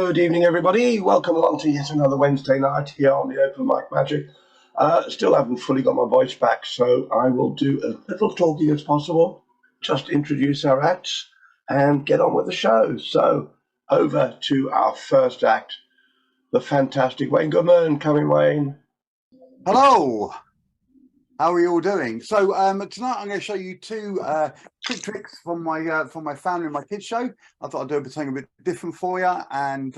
Good evening, everybody. Welcome along to yet another Wednesday night here on the Open Mic Magic. Still haven't fully got my voice back, so I will do as little talking as possible, just introduce our acts and get on with the show. So over to our first act, the fantastic Wayne Goodman. Coming, Wayne. Hello. How are you all doing? So tonight I'm going to show you two quick tricks from my family and my kids show. I thought I'd do something a bit different for you. And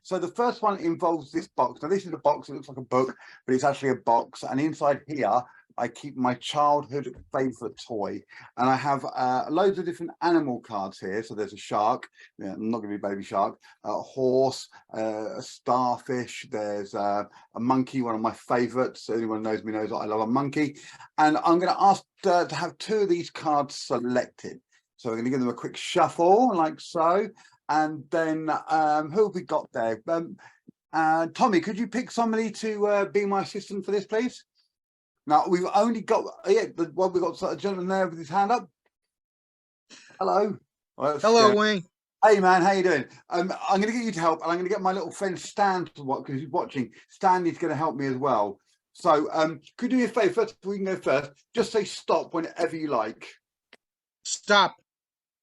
so the first one involves this box. Now this is a box. It looks like a book, but it's actually a box. And inside here, I keep my childhood favorite toy. And I have loads of different animal cards here. So there's a shark. Yeah, not going to be a baby shark. A horse, a starfish. There's a monkey, one of my favorites. Anyone knows me knows that I love a monkey. And I'm going to ask to have two of these cards selected. So we're going to give them a quick shuffle like so. And then who have we got there? Tommy, could you pick somebody to be my assistant for this, please? Now we've only got we've got a gentleman there with his hand up. Hello. Well, hello, Wayne. Hey man, how you doing? I'm going to get you to help, and I'm going to get my little friend Stan to watch because he's watching. Stan is going to help me as well. So could you do me a favour? First, we can go first. Just say stop whenever you like. Stop.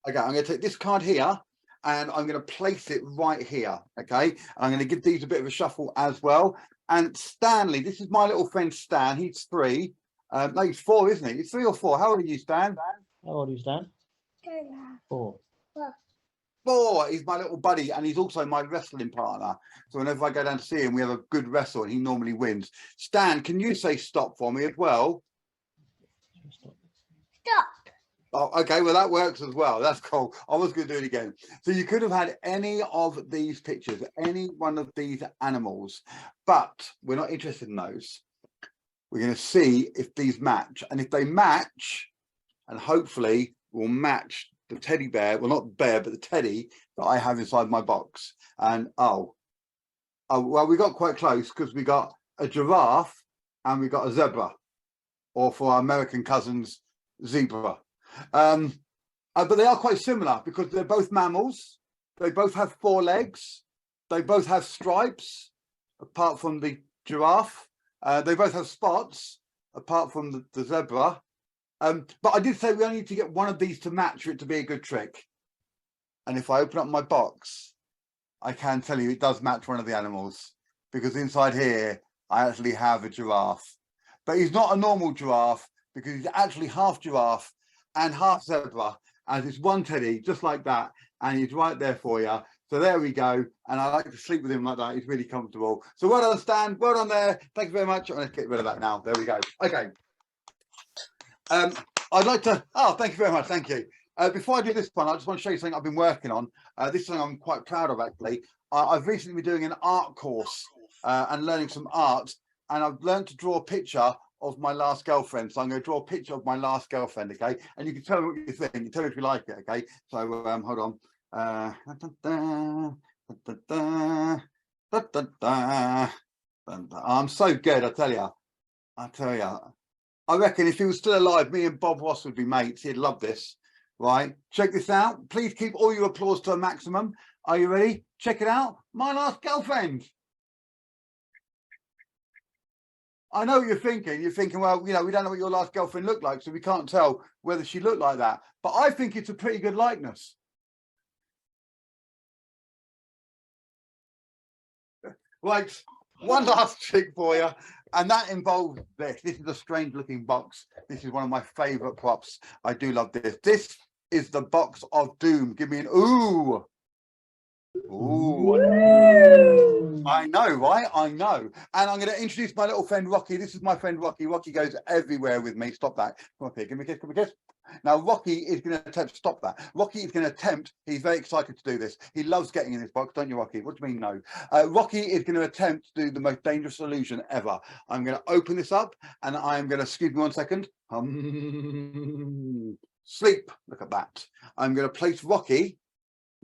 Okay, I'm going to take this card here, and I'm going to place it right here. Okay, and I'm going to give these a bit of a shuffle as well. And Stanley, this is my little friend Stan. He's 3. No, he's 4, isn't he? He's 3 or 4. How old are you, Stan? How old are you, Stan? 4. 4. He's my little buddy, and he's also my wrestling partner. So whenever I go down to see him, we have a good wrestle, and he normally wins. Stan, can you say stop for me as well? Stop. Oh, okay, well, that works as well. That's cool. I was going to do it again. So you could have had any of these pictures, any one of these animals, but we're not interested in those. We're going to see if these match. And if they match, and hopefully will match the teddy bear, well, not bear, but the teddy that I have inside my box. And, well, we got quite close because we got a giraffe and we got a zebra, or for our American cousins, zebra. But they are quite similar because they're both mammals. They both have 4 legs. They both have stripes, apart from the giraffe. They both have spots, apart from the zebra. But I did say we only need to get one of these to match for it to be a good trick. And if I open up my box, I can tell you it does match one of the animals, because inside here, I actually have a giraffe. But he's not a normal giraffe because he's actually half giraffe and half zebra, and it's one teddy just like that, and he's right there for you. So there we go, and I like to sleep with him like that. He's really comfortable. So well done, Stan. Well done there. Thank you very much. I'm going to get rid of that now. There we go. Okay. I'd like to. Oh, thank you very much. Thank you. Before I do this one, I just want to show you something I've been working on. This is something I'm quite proud of, actually. I've recently been doing an art course and learning some art, and I've learned to draw a picture of my last girlfriend. So I'm going to draw a picture of my last girlfriend, okay? And you can tell me what you think. You tell me if you like it, okay? So hold on. I'm so good, I tell you. I reckon if he was still alive, me and Bob Ross would be mates. He'd love this, right? Check this out. Please keep all your applause to a maximum. Are you ready? Check it out. My last girlfriend. I know what you're thinking. You're thinking, well, you know, we don't know what your last girlfriend looked like, so we can't tell whether she looked like that. But I think it's a pretty good likeness. Right, one last trick for you, and that involves this. This is a strange looking box. This is one of my favorite props. I do love this. This is the box of doom. Give me an ooh. Ooh. I know, right? I know. And I'm going to introduce my little friend Rocky. This is my friend Rocky. Rocky goes everywhere with me. Stop that. Come up here. Give me a kiss. Give me a kiss. Now, Rocky is going to attempt. Stop that. Rocky is going to attempt. He's very excited to do this. He loves getting in this box, don't you, Rocky? What do you mean, no? Rocky is going to attempt to do the most dangerous illusion ever. I'm going to open this up, and I'm going to, excuse me 1 second. Sleep. Look at that. I'm going to place Rocky.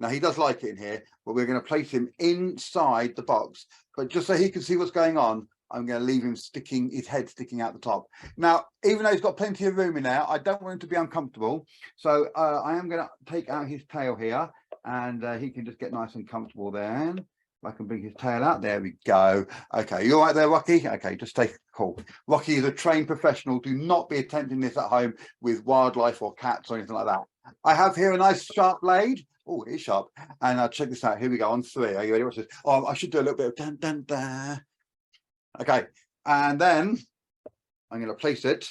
Now, he does like it in here, but we're going to place him inside the box. But just so he can see what's going on, I'm going to leave him sticking, his head sticking out the top. Now, even though he's got plenty of room in there, I don't want him to be uncomfortable. So I am going to take out his tail here, and he can just get nice and comfortable there. I can bring his tail out. There we go. Okay, you all right there, Rocky? Okay, just take a call. Rocky is a trained professional. Do not be attempting this at home with wildlife or cats or anything like that. I have here a nice sharp blade. Oh, it is sharp. And check this out. Here we go on 3. Are you ready? Watch this. Oh, I should do a little bit of dun dun dun. Okay, and then I'm going to place it.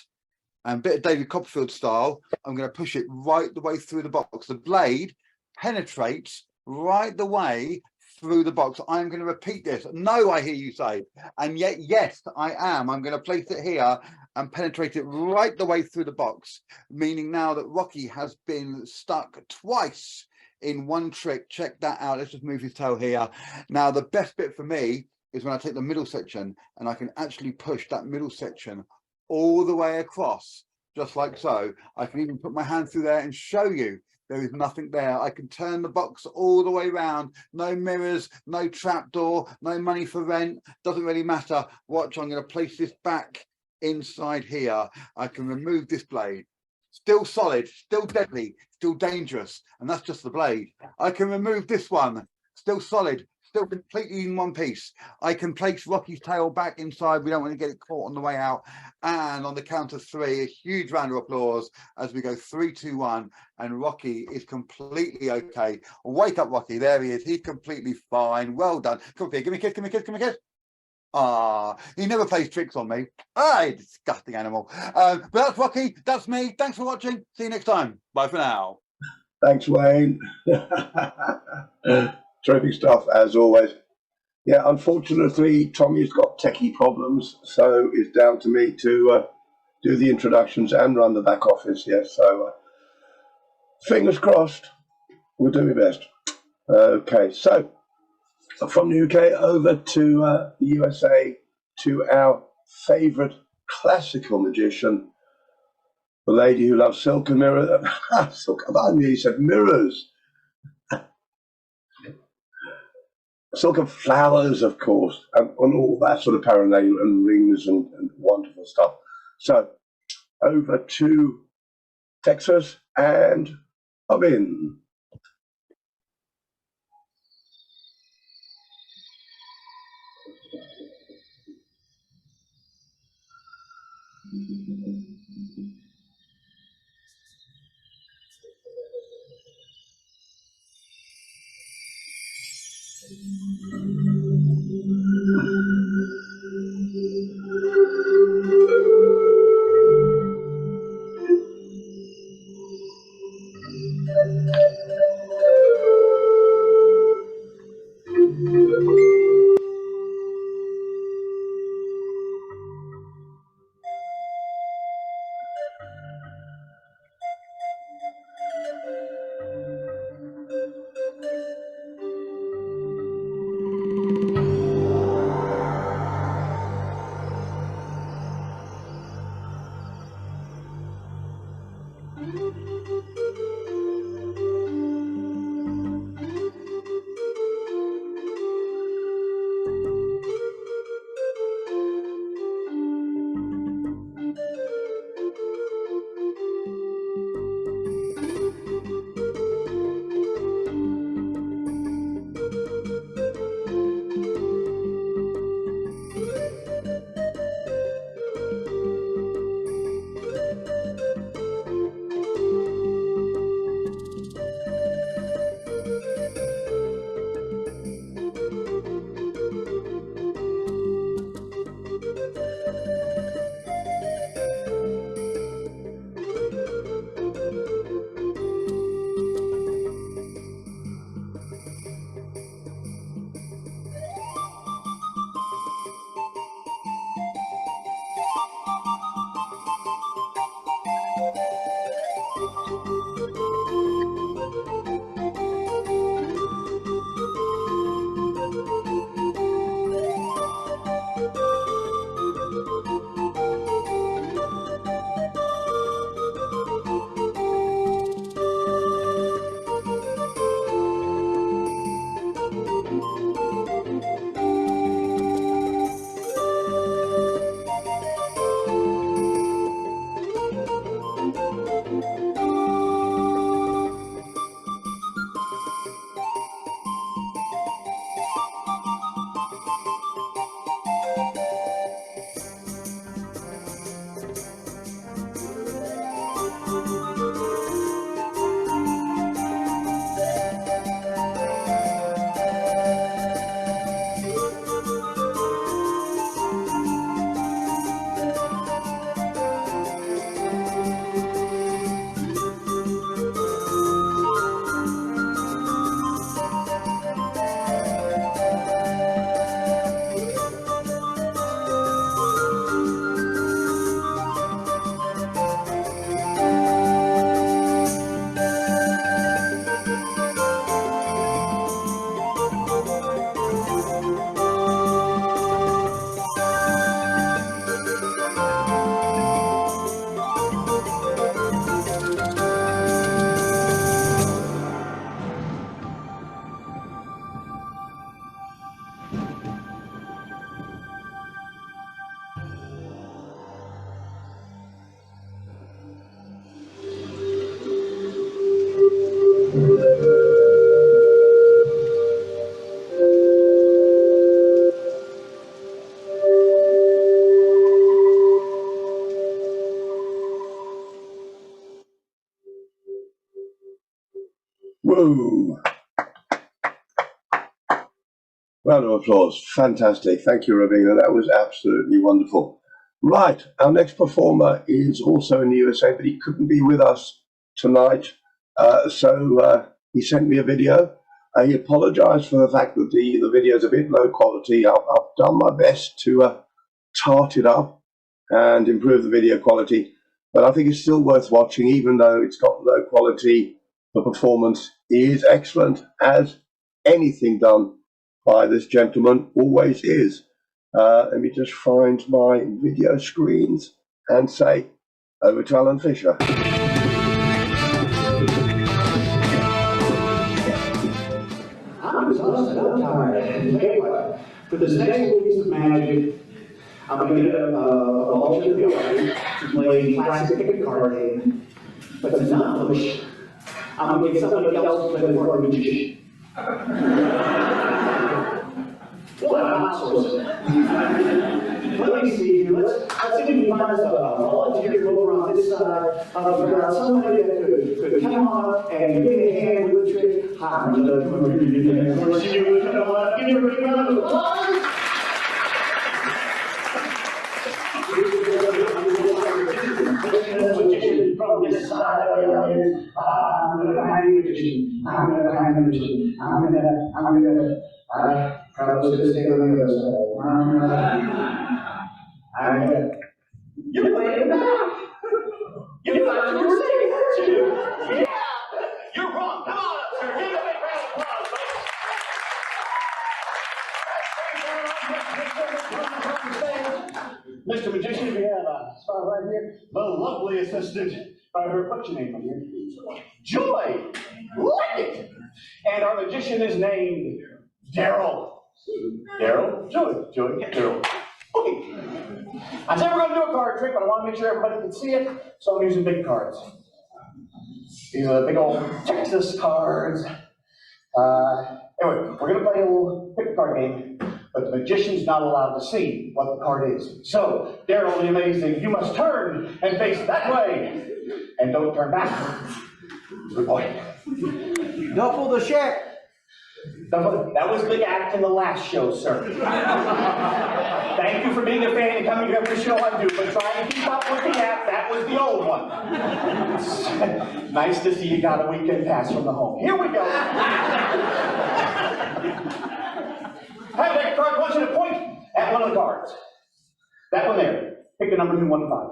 And a bit of David Copperfield style, I'm going to push it right the way through the box. The blade penetrates right the way through the box. I'm going to repeat this. No, I hear you say. And yet, yes, I am. I'm going to place it here and penetrate it right the way through the box, meaning now that Rocky has been stuck twice in one trick. Check that out. Let's just move his tail here. Now, the best bit for me is when I take the middle section and I can actually push that middle section all the way across, just like so. I can even put my hand through there and show you there is nothing there. I can turn the box all the way around. No mirrors, no trapdoor, no money for rent. Doesn't really matter. Watch, I'm going to place this back inside here. I can remove this blade. Still solid, still deadly, still dangerous. And that's just the blade. I can remove this one. Still solid, still completely in one piece. I can place Rocky's tail back inside. We don't want to get it caught on the way out. And on the count of 3, a huge round of applause as we go 3, 2, 1. And Rocky is completely okay. Wake up, Rocky. There he is. He's completely fine. Well done. Come here. Give me a kiss. Give me a kiss. Give me a kiss. Ah, he never plays tricks on me. Ah, you disgusting animal. But that's Rocky. That's me. Thanks for watching. See you next time. Bye for now. Thanks, Wayne. Terrific stuff, as always. Yeah, unfortunately, Tommy's got techie problems, so it's down to me to do the introductions and run the back office. Yes, so fingers crossed. We'll do my best. Okay, so from the UK over to the USA to our favourite classical magician, the lady who loves silk and mirror. Silk, I nearly said mirrors. Silk and flowers, of course, and all that sort of parallel and rings and wonderful stuff. So over to Texas and Robin. Boom. Round of applause. Fantastic. Thank you, Robina. That was absolutely wonderful. Right. Our next performer is also in the USA, but he couldn't be with us tonight. So he sent me a video. He apologized for the fact that the video is a bit low quality. I've done my best to tart it up and improve the video quality, but I think it's still worth watching, even though it's got low quality. The performance is excellent, as anything done by this gentleman always is. Let me just find my video screens and say over to Alan Fisher. I'm exhausted, I'm tired. Anyway, for this next little piece of magic, I'm going to get a volunteer the audience to play classic pick a card game. But to not push, I'm going to get somebody else to play the part of magician. Well, I'm outsourcing. Let me see here. Let's see if we can find us a volunteer over on this side. Somebody that could come on and give me a hand with the trick. Hi, give me a big round of applause. Magician from this side of the audience. I'm going to find a magician. I'm going to find a magician. I'm going to probably should stay on the other side. You're playing back. You thought you were saying that, you? Yeah. You're wrong. Come on up, sir. Give a big round of applause, folks. Mr. Magician, we have a spot right here. The lovely assistant. What's your name on here? Joy. Like it. And our magician is named Daryl. Daryl? Joy, Daryl. Okay. I said we're going to do a card trick, but I want to make sure everybody can see it, so I'm using big cards. These are the big old Texas cards. Anyway, we're going to play a little pick a card game, but the magician's not allowed to see what the card is. So, Daryl the Amazing, you must turn and face that way, and don't turn back. Good boy. Double the check. That was the act in the last show, sir. Thank you for being a fan and coming to every show I do, but trying to keep up with the act, that was the old one. Nice to see you got a weekend pass from the home. Here we go. Have that card, I want you to point at one of the cards. That one there. Pick a number between 1 and 5.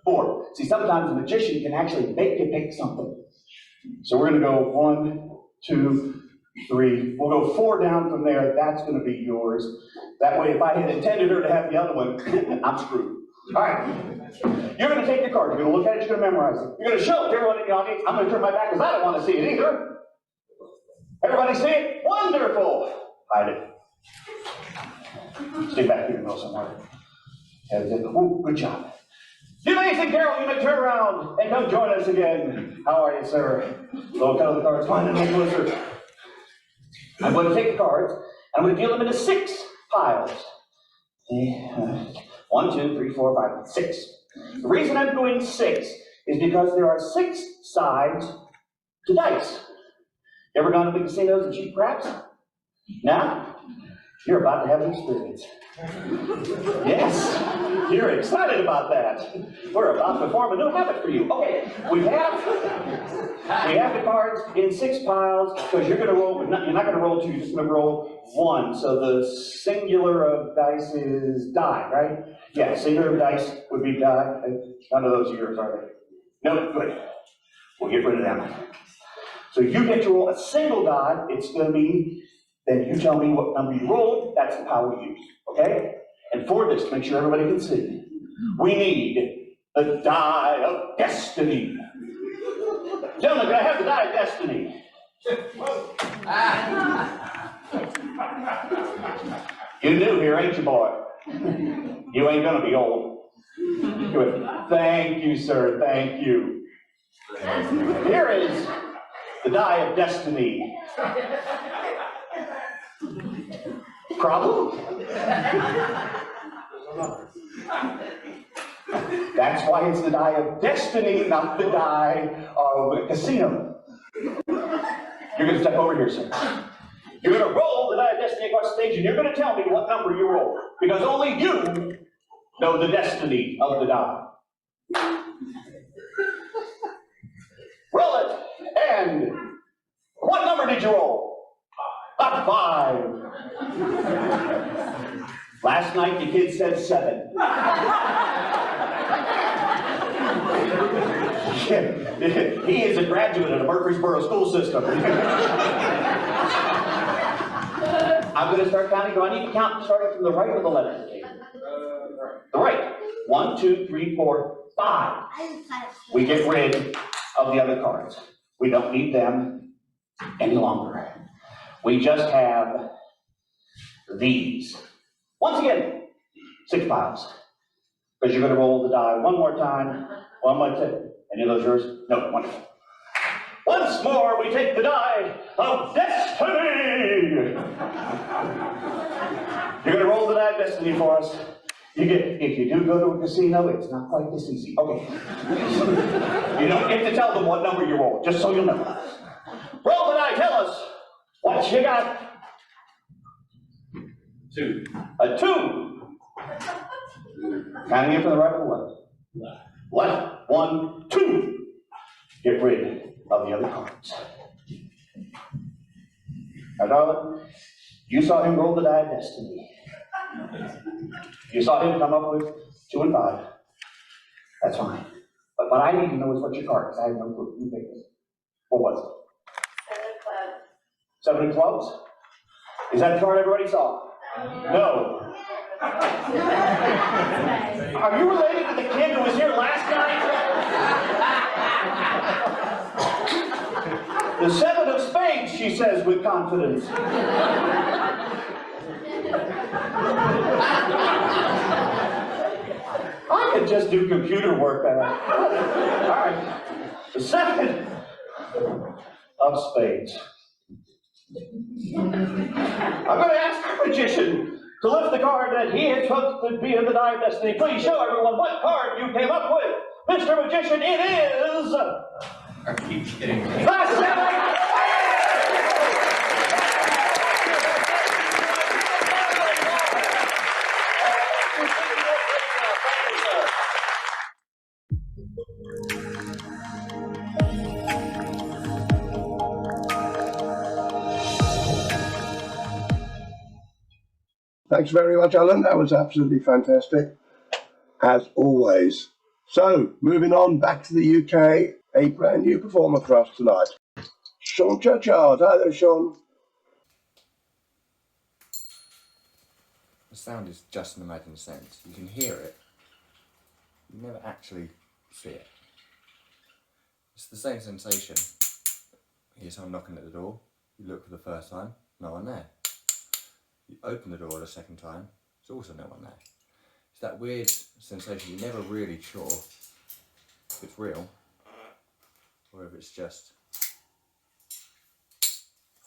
4. See, sometimes a magician can actually make you pick something. So we're going to go 1, 2, 3. We'll go 4 down from there. That's going to be yours. That way, if I had intended her to have the other one, I'm screwed. All right. You're going to take the card. You're going to look at it. You're going to memorize it. You're going to show it to everyone in the audience. I'm going to turn my back because I don't want to see it either. Everybody see it? Wonderful. Hide it. Stay back here and go somewhere. Oh, good job. You may think, Daryl, you may turn around and come join us again. How are you, sir? Low cut of the cards. Fine and no blizzard. I'm going to take the cards, and I'm going to deal them into 6 piles. 1, 2, 3, 4, 5, 6. The reason I'm doing 6 is because there are 6 sides to dice. You ever gone to the casinos and cheap craps? Now, you're about to have an experience. Yes, you're excited about that. We're about to form a new habit for you. Okay, we have the cards in 6 piles because you're going to roll. You're not going to roll 2. You're just going to roll 1. So the singular of dice is die, right? Yeah, singular of dice would be die. None of those are yours, are they? No, good. We'll get rid of them. So you get to roll a single die. It's going to be. Then you tell me what number you rolled, that's the power we use, okay? And for this, to make sure everybody can see, we need the die of destiny. Gentlemen, can I have the die of destiny? You new here, ain't you, boy? You ain't gonna be old. Thank you, sir, thank you. Here is the die of destiny. Problem? That's why it's the die of destiny, not the die of a casino. You're going to step over here, sir. You're going to roll the die of destiny across the stage, and you're going to tell me what number you roll. Because only you know the destiny of the die. Roll it. And what number did you roll? A 5. Last night the kid said 7. He is a graduate of the Murfreesboro school system. I'm going to start counting. Do I need to count starting from the right or the left? The right. 1, 2, 3, 4, 5. We get rid of the other cards. We don't need them any longer. We just have these. Once again, 6 piles. Because you're going to roll the die one more time. One more time. Any of those yours? No, wonderful. Once more, we take the die of destiny. You're going to roll the die of destiny for us. If you do go to a casino, it's not quite this easy. Okay. You don't get to tell them what number you roll, just so you know. Roll the die, tell us what you got. 2. A 2. Counting it from the right or the left? Left. 1, 2. Get rid of the other cards. Now, darling, you saw him roll the die of destiny. You saw him come up with 2 and 5. That's fine. But what I need to know is what your card is. I have no clue. You pick it. What was it? 7 of clubs. 7 of clubs? Is that the card everybody saw? No. Are you related to the kid who was here last night? The 7 of spades, she says with confidence. I could just do computer work better. All right. The 7 of spades. I'm going to ask the magician to lift the card that he is supposed to be in the die of destiny. Please show everyone what card you came up with. Mr. Magician, it is... I keep getting... The 7! Thanks very much, Alan. That was absolutely fantastic, as always. So, moving on back to the UK, a brand new performer for us tonight. Shaun Churchyard. Hi there, Shaun. The sound is just an imagined sense. You can hear it, you never actually see it. It's the same sensation. You hear someone knocking at the door, you look for the first time, no one there. You open the door the second time, there's also no one there. It's that weird sensation, you're never really sure if it's real or if it's just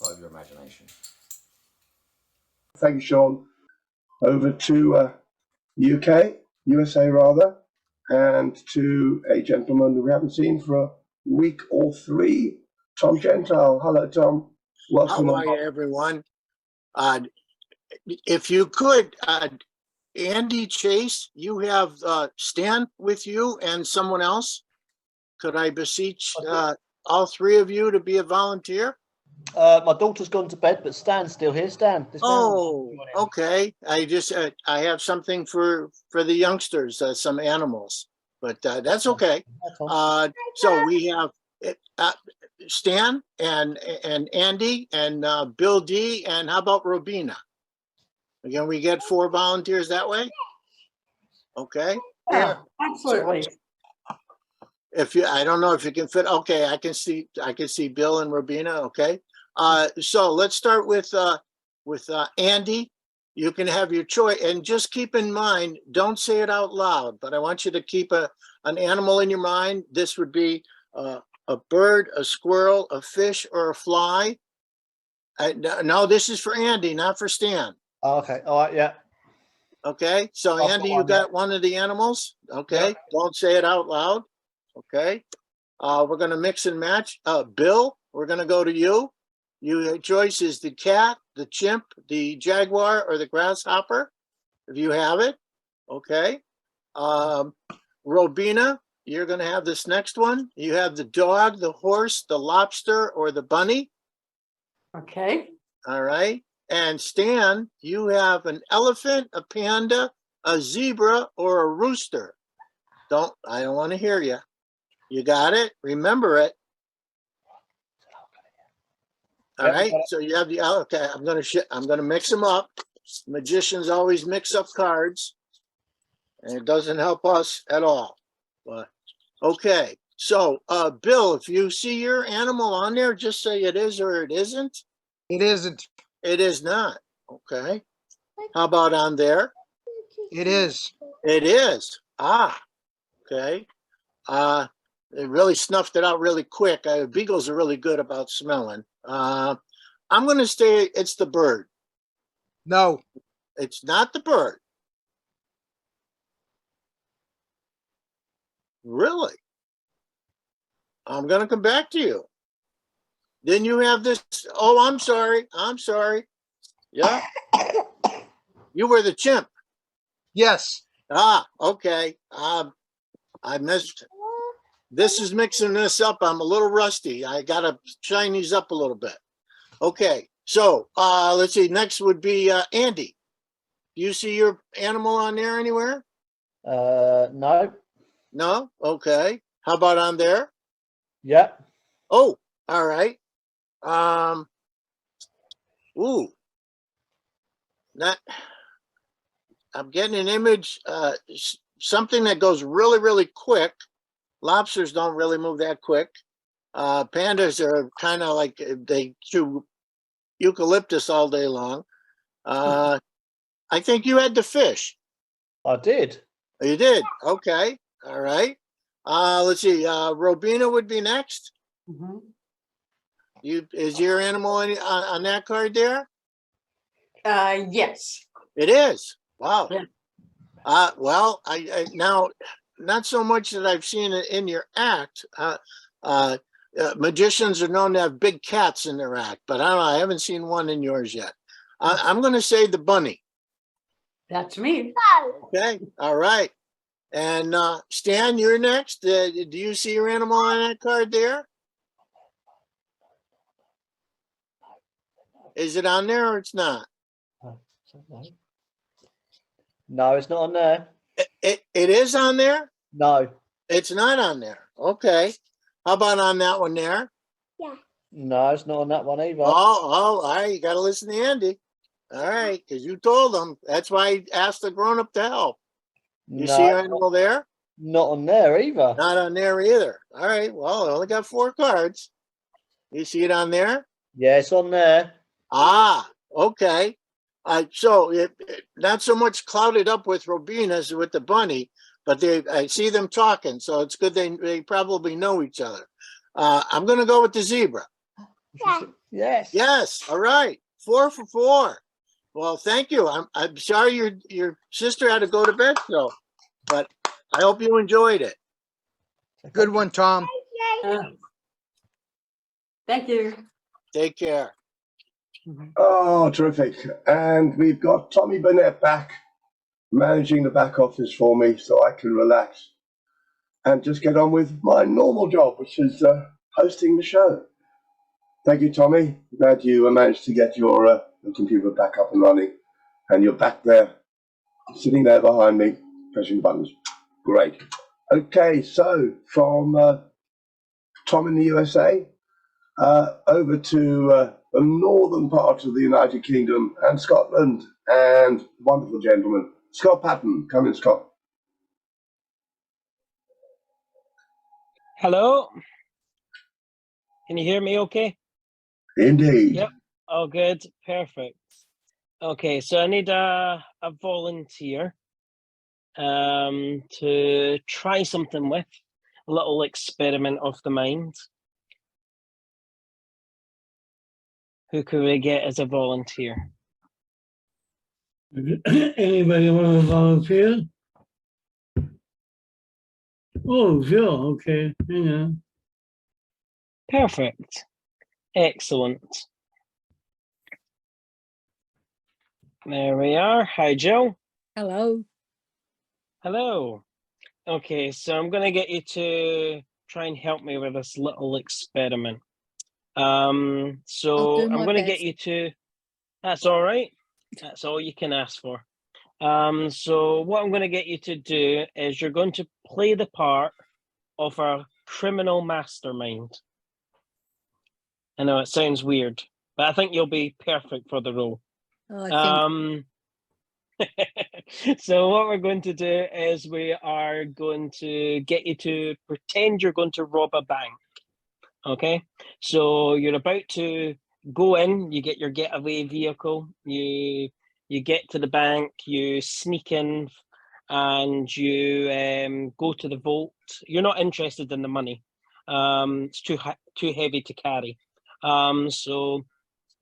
part of your imagination. Thank you, Shaun. Over to USA rather, and to a gentleman who we haven't seen for a week or 3, Tom Gentile. Hello, Tom. Welcome. How are you, everyone? If you could, Andy Chase, you have Stan with you and someone else. Could I beseech all 3 of you to be a volunteer? My daughter's gone to bed, but Stan's still here. Stan. Oh, okay. I have something for the youngsters, some animals, but that's okay. So we have Stan and Andy and Bill D, and how about Robina? Can we get 4 volunteers that way? Okay. Yeah, absolutely. I don't know if you can fit. Okay, I can see Bill and Robina. Okay. So let's start with Andy. You can have your choice, and just keep in mind, don't say it out loud, but I want you to keep an animal in your mind. This would be a bird, a squirrel, a fish, or a fly. No, this is for Andy, not for Stan. Oh, okay. All right. Yeah. Okay. So Andy, you got one of the animals. Okay. Yep. Don't say it out loud. Okay. We're going to mix and match. Bill, we're going to go to you. Your choice is the cat, the chimp, the jaguar, or the grasshopper, if you have it. Okay. Robina, you're going to have this next one. You have the dog, the horse, the lobster, or the bunny. Okay. All right. And Stan, you have an elephant, a panda, a zebra, or a rooster. I don't want to hear you. You got it? Remember it. All Yep, right. got it. So you have the, okay, I'm going to mix them up. Magicians always mix up cards, and it doesn't help us at all. But okay. So, Bill, if you see your animal on there, just say it is or it isn't. It isn't. It is not. Okay. How about on there? It is. It is. Ah, okay. They really snuffed it out really quick. Beagles are really good about smelling. I'm going to say it's the bird. No. It's not the bird. Really? I'm going to come back to you. Then you have this. Oh, I'm sorry. I'm sorry. Yeah. You were the chimp. Yes. Ah, okay. I missed. This is mixing this up. I'm a little rusty. I got to shine these up a little bit. Okay. So let's see. Next would be Andy. Do you see your animal on there anywhere? No. No? Okay. How about on there? Yeah. Oh, all right. Ooh. Not, I'm getting an image, something that goes really, really quick. Lobsters don't really move that quick. Pandas are kind of like they chew eucalyptus all day long. I think you had the fish. I did. You did. Okay. All right. Let's see. Robina would be next. Mhm. Is your animal on that card there? Yes. It is. Wow. Yeah. Well, I now not so much that I've seen it in your act. Magicians are known to have big cats in their act, but I don't know. I haven't seen one in yours yet. I'm going to say the bunny. That's me. Okay. All right. And Stan, you're next. Do you see your animal on that card there? Is it on there or it's not? No, it's not on there. It is on there? No. It's not on there. Okay. How about on that one there? No, it's not on that one either. Oh, all right. You got to listen to Andy. All right. Because you told him. That's why he asked the grown up to help. You see your animal there? Not on there either. Not on there either. All right. Well, I only got 4 cards. You see it on there? Yeah, it's on there. Ah, okay. So not so much clouded up with Robina as with the bunny, but I see them talking, so it's good they probably know each other. I'm going to go with the zebra. Yes. Yes. All right. 4 for 4. Well, thank you. I'm sorry your sister had to go to bed, so, but I hope you enjoyed it. Good one, Tom. Thank you. Take care. Oh, terrific. And we've got Tommy Burnett back, managing the back office for me so I can relax and just get on with my normal job, which is hosting the show. Thank you, Tommy. Glad you managed to get your computer back up and running. And you're back there, sitting there behind me, pressing buttons. Great. Okay, so from Tom in the USA, over to the northern part of the United Kingdom and Scotland, and wonderful gentleman, Scott Paton. Come in, Scott. Hello. Can you hear me okay? Indeed. Yep. Oh, good. Perfect. Okay, so I need a volunteer to try something with, a little experiment of the mind. Who could we get as a volunteer? Anybody want to volunteer? Oh, Phil, okay, hang on. Perfect. Excellent. There we are. Hi, Jill. Hello. Hello. Okay, so I'm going to get you to try and help me with this little experiment. I'll So do I'm my going to get best. you to, that's all right. That's all you can ask for. So what I'm going to get you to do is you're going to play the part of a criminal mastermind. I know it sounds weird, but I think you'll be perfect for the role. Oh, I think So what we're going to do is we are going to get you to pretend you're going to rob a bank. Okay, so you're about to go in, you get your getaway vehicle, you get to the bank, you sneak in, and you go to the vault. You're not interested in the money. It's too heavy to carry. So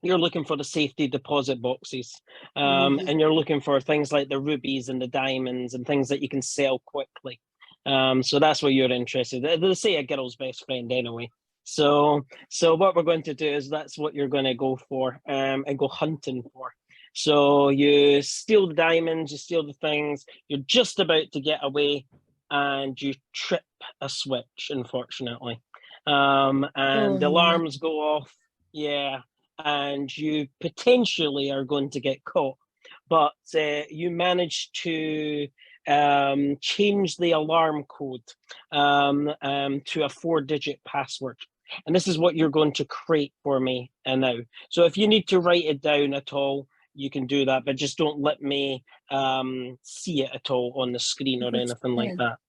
you're looking for the safety deposit boxes, and you're looking for things like the rubies and the diamonds and things that you can sell quickly. So that's what you're interested in. They say a girl's best friend anyway. So what we're going to do is that's what you're going to go for, and go hunting for. So you steal the diamonds, you steal the things, you're just about to get away, and you trip a switch, unfortunately. And the alarms go off. Yeah. And you potentially are going to get caught, but you manage to change the alarm code to a 4-digit password. And this is what you're going to create for me now. So if you need to write it down at all, you can do that, but just don't let me see it at all on the screen or anything like that.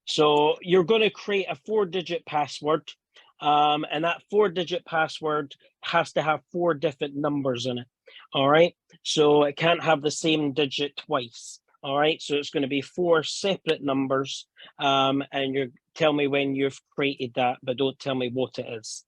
So you're going to create a 4-digit password. And that 4-digit password has to have 4 different numbers in it. All right. So it can't have the same digit twice. All right. So it's going to be 4 separate numbers. And you tell me when you've created that, but don't tell me what it is.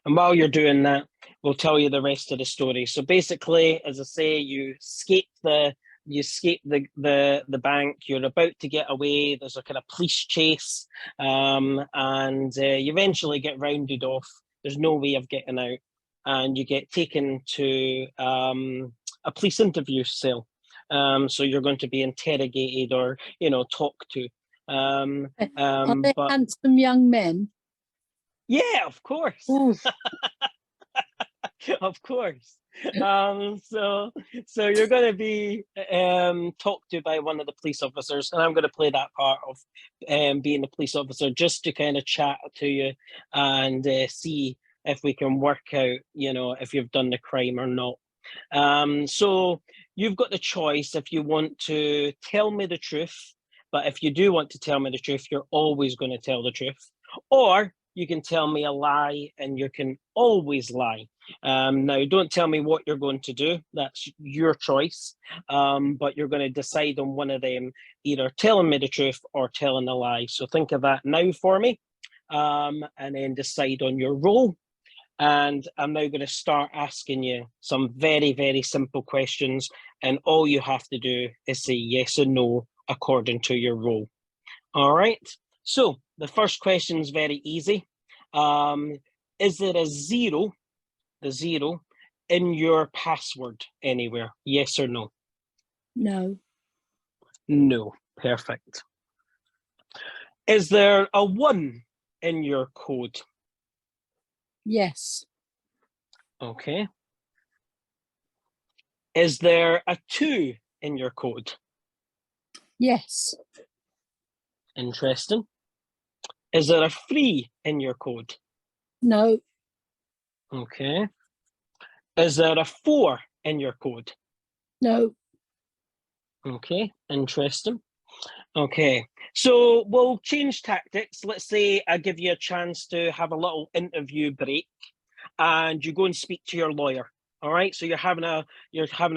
And while you're doing that, we'll tell you the rest of the story. So basically, as I say, you escape the bank. You're about to get away. There's a kind of police chase, and you eventually get rounded off. There's no way of getting out, and you get taken to a police interview cell. So you're going to be interrogated or talked to. are they But handsome young men? yeah, of course. Of course. So you're going to be talked to by one of the police officers, and I'm going to play that part of being the police officer just to kind of chat to you and see if we can work out, if you've done the crime or not. So you've got the choice if you want to tell me the truth, but if you do want to tell me the truth, you're always going to tell the truth, or you can tell me a lie, and you can always lie. Now, don't tell me what you're going to do. That's your choice. But you're going to decide on one of them, either telling me the truth or telling a lie. So think of that now for me, and then decide on your role. And I'm now going to start asking you some very, very simple questions. And all you have to do is say yes or no according to your role. All right. So the first question is very easy. Is there a zero, the zero, in your password anywhere? Yes or no? No. No. Perfect. Is there a 1 in your code? Yes. Okay. Is there a 2 in your code? Yes. Interesting. Is there a 3 in your code? No. Okay. Is there a 4 in your code? No. Okay, interesting. Okay, so we'll change tactics. Let's say I give you a chance to have a little interview break, and you go and speak to your lawyer. All right, so you're having a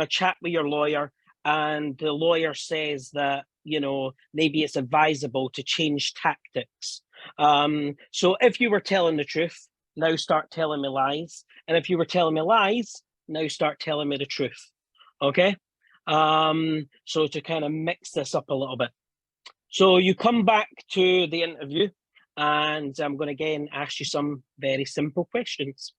chat with your lawyer, and the lawyer says that maybe it's advisable to change tactics. So if you were telling the truth, now start telling me lies, and if you were telling me lies, now start telling me the truth. Okay, so to kind of mix this up a little bit. So you come back to the interview, and I'm going to again ask you some very simple questions.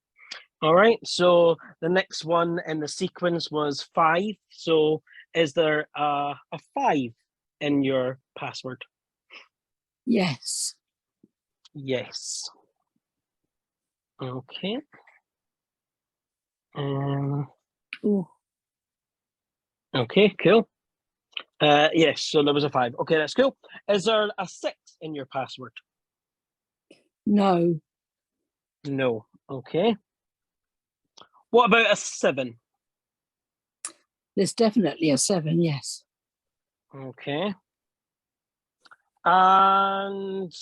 All right. So the next one in the sequence was 5. So is there a 5 in your password? Yes. Yes. Okay. Ooh. Okay, cool. Yes, so there was a 5. Okay, that's cool. Is there a 6 in your password? No. No. Okay. What about a 7? There's definitely a 7. Yes. Okay. And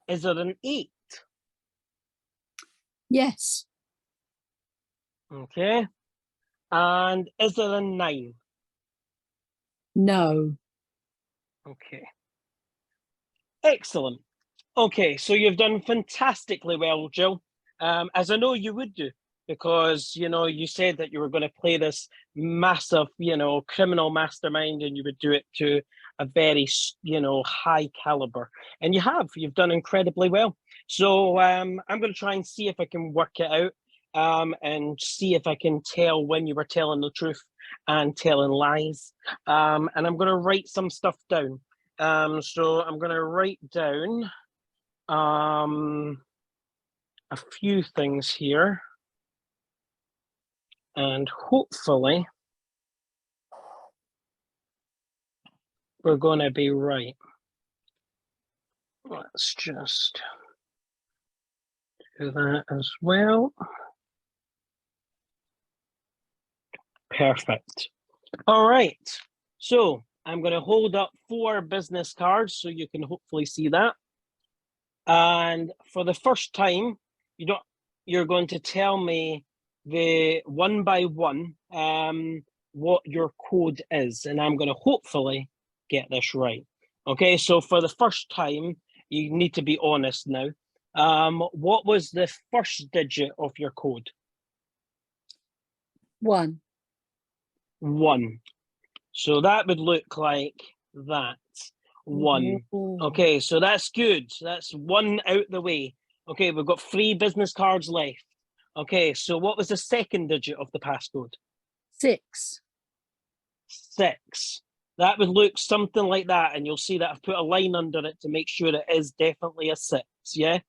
is there an 8? Yes. Okay. And is there a 9? No. Okay. Excellent. Okay, so you've done fantastically well, Jill, as I know you would do, because, you know, you said that you were going to play this massive, you know, criminal mastermind, and you would do it to a very, you know, high caliber. And you have. You've done incredibly well. So I'm going to try and see if I can work it out, and see if I can tell when you were telling the truth and telling lies. And I'm going to write some stuff down. So I'm going to write down a few things here, and hopefully we're going to be right. Let's just do that as well. Perfect. All right, so I'm going to hold up 4 business cards so you can hopefully see that. And for the first time, you're going to tell me the one by one what your code is, and I'm going to hopefully get this right. Okay, so for the first time, you need to be honest now. What was the first digit of your code? 1. 1. So that would look like that. 1. Ooh. Okay, so that's good. That's 1 out the way. Okay, we've got 3 business cards left. Okay, so what was the second digit of the passcode? 6. 6. That would look something like that, and you'll see that I've put a line under it to make sure it is definitely a 6, yeah?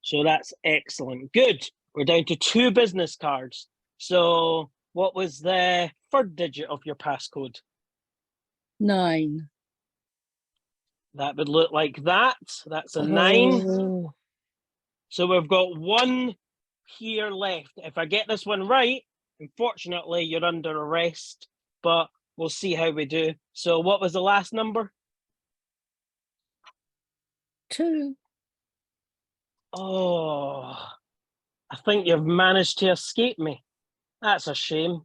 So that's excellent. Good. We're down to 2 business cards. So what was the third digit of your passcode? 9. That would look like that. That's a 9. Oh. So we've got 1 here left. If I get this one right, unfortunately, you're under arrest, but we'll see how we do. So what was the last number? 2. Oh, I think you've managed to escape me. That's a shame.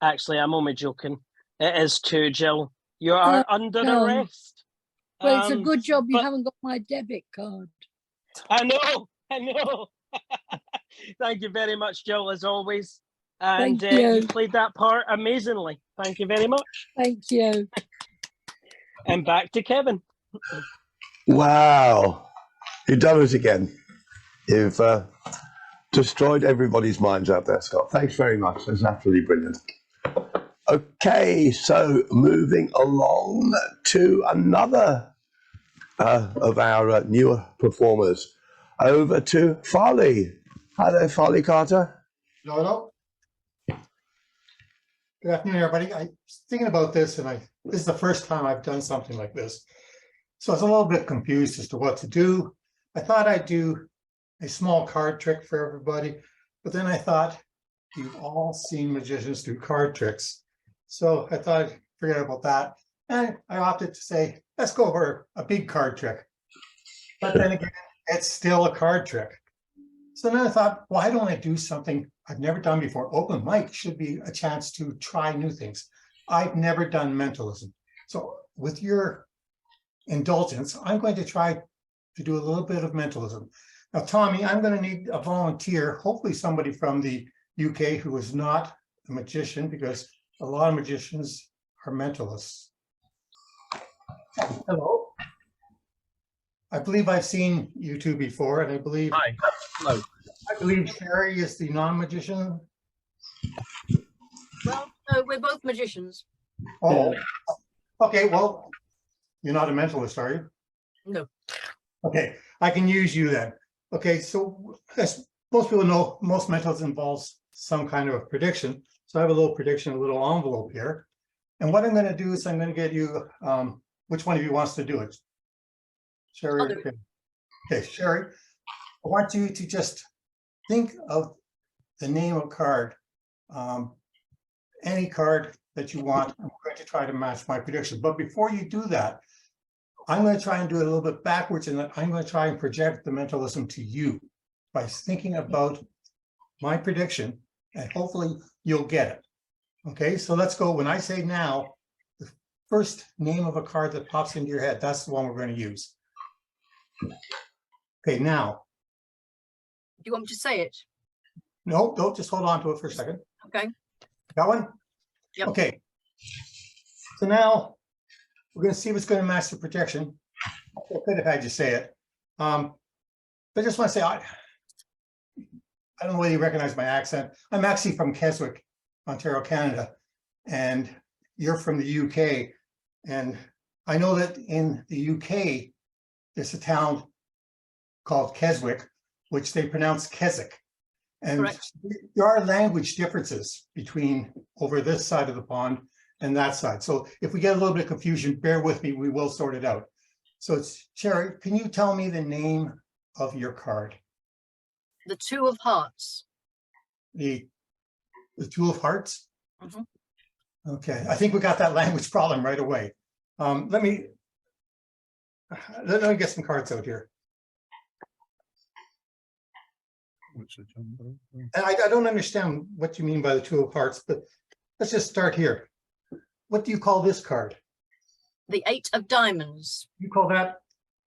Actually, I'm only joking. It is 2, Jill. You are under arrest. Well, it's a good job you but haven't got my debit card. I know. Thank you very much, Jill, as always. And Thank you. you played that part amazingly. Thank you very much. Thank you. And back to Kevin. Wow. You've done it again. You've destroyed everybody's minds out there, Scott. Thanks very much. That's absolutely brilliant. Okay, so moving along to another of our newer performers. Over to Farley. Hi there, Farley Carter. Hello. Good afternoon, everybody. I was thinking about this, and this is the first time I've done something like this. So I was a little bit confused as to what to do. I thought I'd do a small card trick for everybody, but then I thought you've all seen magicians do card tricks. So I thought I'd forget about that. And I opted to say, let's go over a big card trick. But then again, it's still a card trick. So then I thought, why don't I do something I've never done before? Open mic should be a chance to try new things. I've never done mentalism. So with your indulgence, I'm going to try to do a little bit of mentalism. Now, Tommy, I'm going to need a volunteer, hopefully somebody from the UK who is not a magician, because a lot of magicians are mentalists. Hello. I believe I've seen you two before, and I believe Sherry is the non-magician. Well, no, we're both magicians. Oh, okay. Well, you're not a mentalist, are you? No. Okay, I can use you then. Okay, so as most people know, most mentals involves some kind of a prediction. So I have a little prediction, a little envelope here. And what I'm going to do is I'm going to get you, which one of you wants to do it? Sherry. Okay. Okay, Sherry, I want you to just think of the name of a card, any card that you want. I'm going to try to match my prediction. But before you do that, I'm going to try and do it a little bit backwards, and I'm going to try and project the mentalism to you by thinking about my prediction, and hopefully you'll get it. Okay, so let's go. When I say now, the first name of a card that pops into your head, that's the one we're going to use. Okay, now. Do you want me to say it? No, don't, just hold on to it for a second. Okay. Got one? Yep. Okay. So now we're going to see what's going to match the projection. I could have had you say it. But I just want to say, I don't know whether you recognize my accent. I'm actually from Keswick, Ontario, Canada, and you're from the UK. And I know that in the UK, there's a town called Keswick, which they pronounce Keswick. And Correct. there are language differences between over this side of the pond and that side. So if we get a little bit of confusion, bear with me, we will sort it out. So it's Sherry, can you tell me the name of your card? The Two of Hearts. The Two of Hearts? Mhm. Okay, I think we got that language problem right away. Let me get some cards out here. And I don't understand what you mean by the Two of Hearts, but let's just start here. What do you call this card? The Eight of Diamonds. You call that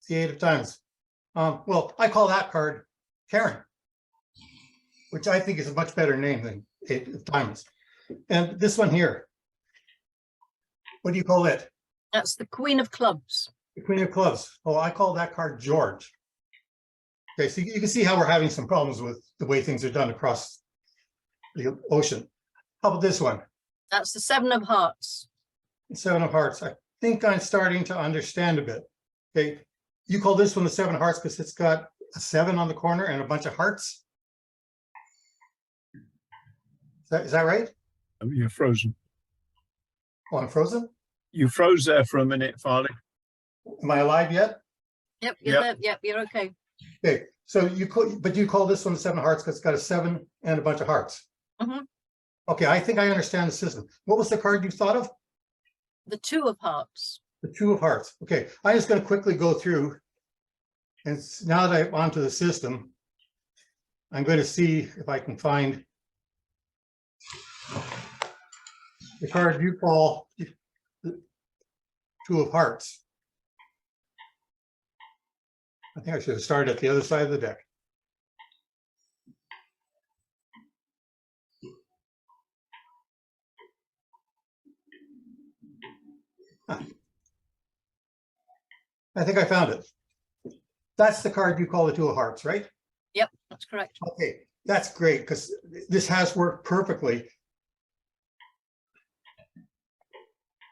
the Eight of Diamonds. Well, I call that card Karen, which I think is a much better name than Eight of Diamonds. And this one here, what do you call it? That's the Queen of Clubs. The Queen of Clubs. Oh, I call that card George. Okay, so you can see how we're having some problems with the way things are done across the ocean. How about this one? That's the Seven of Hearts. Seven of Hearts. I think I'm starting to understand a bit. Okay, you call this one the Seven of Hearts because it's got a 7 on the corner and a bunch of hearts. Is that right? You're frozen. Oh, I'm frozen? You froze there for a minute, Farley. Am I alive yet? Yep, you're there. Yep, you're okay. Okay, so you call this one the Seven of Hearts because it's got a 7 and a bunch of hearts. Mhm. Okay, I think I understand the system. What was the card you thought of? The Two of Hearts. The Two of Hearts. Okay, I'm just going to quickly go through. And now that I'm onto the system, I'm going to see if I can find the card you call the Two of Hearts. I think I should have started at the other side of the deck. I think I found it. That's the card you call the Two of Hearts, right? Yep, that's correct. Okay, that's great because this has worked perfectly.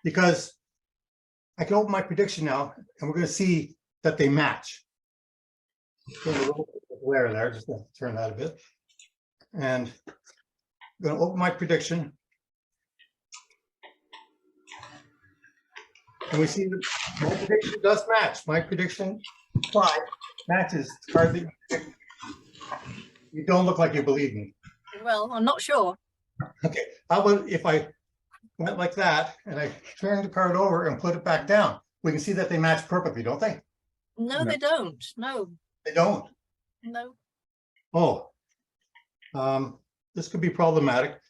Because I can open my prediction now and we're going to see that they match. There's a little glare there, just going to turn that a bit. And I'm going to open my prediction. And we see that my prediction does match. My prediction 5 matches the card that you picked. You don't look like you believe me. Well, I'm not sure. Okay, how about if I went like that and I turned the card over and put it back down? We can see that they match perfectly, don't they? No, they don't. No, They don't. no. Oh, this could be problematic.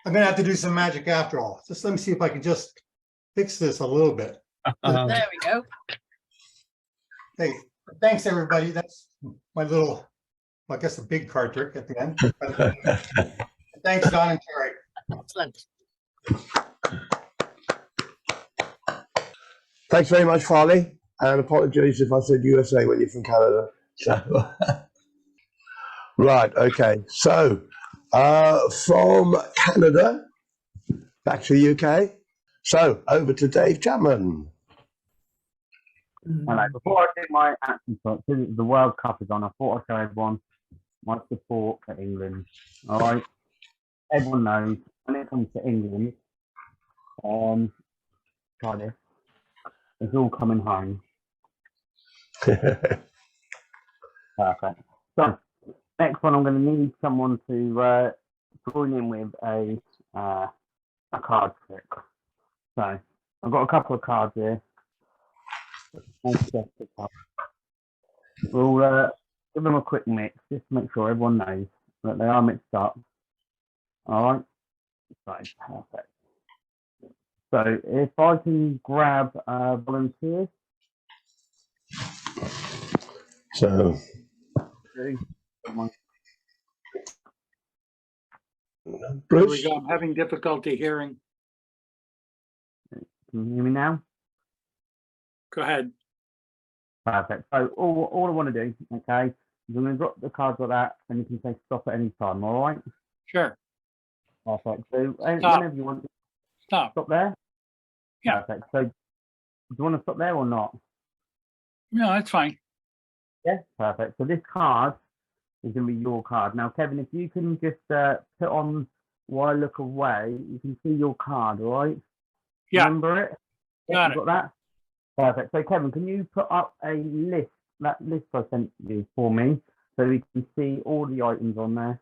I'm gonna have to do some magic after all. Just let me see if I can just fix this a little bit. There we go. Hey, thanks everybody. That's my little, I guess a big card trick at the end. Thanks, Don and Terry. Excellent. Thanks very much, Farley, and apologies if I said USA when you're from Canada. So, right, okay. So, from Canada back to the UK. So, over to Dave Chapman. Hello. Before I do my action shot, since the World Cup is on, I thought I'd show everyone my support for England. All right. Everyone knows when it comes to England, try this. It's all coming home. Perfect. So next one, I'm going to need someone to join in with a card trick. So I've got a couple of cards here. We'll give them a quick mix just to make sure everyone knows that they are mixed up. All right. Right. Perfect. So if I can grab volunteers. So, Bruce, Here we go. I'm having difficulty hearing. Can you hear me now? Go ahead. Perfect. So all I want to do, okay, is I'm going to drop the cards like that, and you can say stop at any time. All right. Sure. Perfect. So Stop. whenever you want to Stop. stop there. Yeah. Perfect. So do you want to stop there or not? No, that's fine. Yeah. Perfect. So this card is going to be your card. Now, Kevin, if you can just put on while I look away, you can see your card, all right? Yeah. Remember it? Got You got that? Perfect. So, Kevin, can you put up a list, that list I sent you for me, so we can see all the items on there?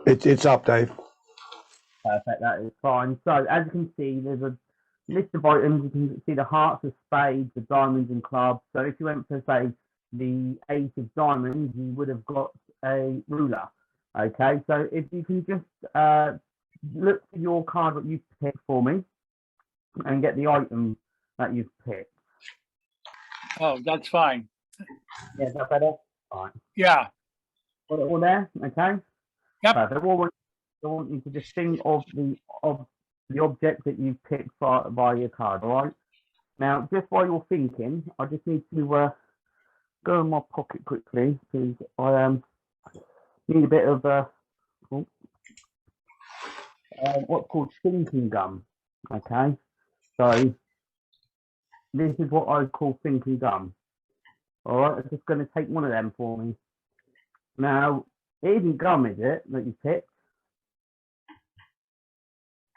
it's up, Dave. Perfect, that is fine. So, as you can see, there's a list of items. You can see the hearts, the spades, the diamonds and clubs. So, if you went for, say, the 8 of diamonds, you would have got a ruler. Okay, so if you can just look at your card that you've picked for me and get the item that you've picked. Oh, that's fine. Yeah, is that better? All right. Yeah. Got it all there? Okay. Yep. Perfect. I want you to just think of the object that you've picked by your card, all right? Now, just while you're thinking, I just need to go in my pocket quickly because I need a bit of what's called thinking gum. Okay, so this is what I call thinking gum. All right, I'm just going to take one of them for me. Now, it isn't gum, is it, that you picked?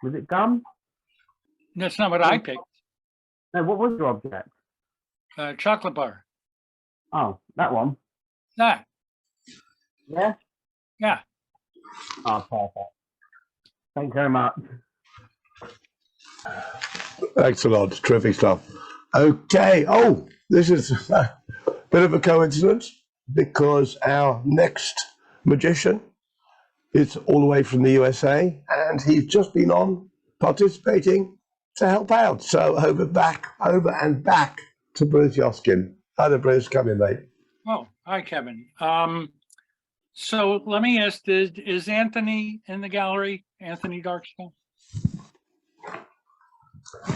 Was it gum? That's not what I picked. No, what was your object? Chocolate bar. Oh, that one. That. Yeah. Yeah. Oh, perfect. Thank you very much. Excellent, terrific stuff. Okay, oh, this is a bit of a coincidence because our next magician is all the way from the USA and he's just been on participating to help out. So over and back to Bruce Yoskin. Hi there, Bruce, come in, mate. Oh, hi, Kevin. So let me ask, is Anthony in the gallery? Anthony Darkstone?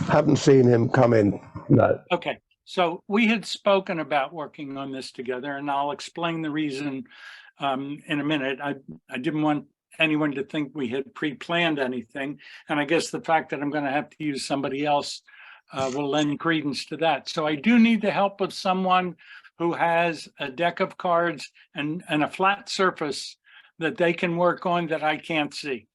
Haven't seen him come in, no. Okay, so we had spoken about working on this together, and I'll explain the reason in a minute. I didn't want anyone to think we had pre-planned anything, and I guess the fact that I'm going to have to use somebody else will lend credence to that. So I do need the help of someone who has a deck of cards and a flat surface that they can work on that I can't see.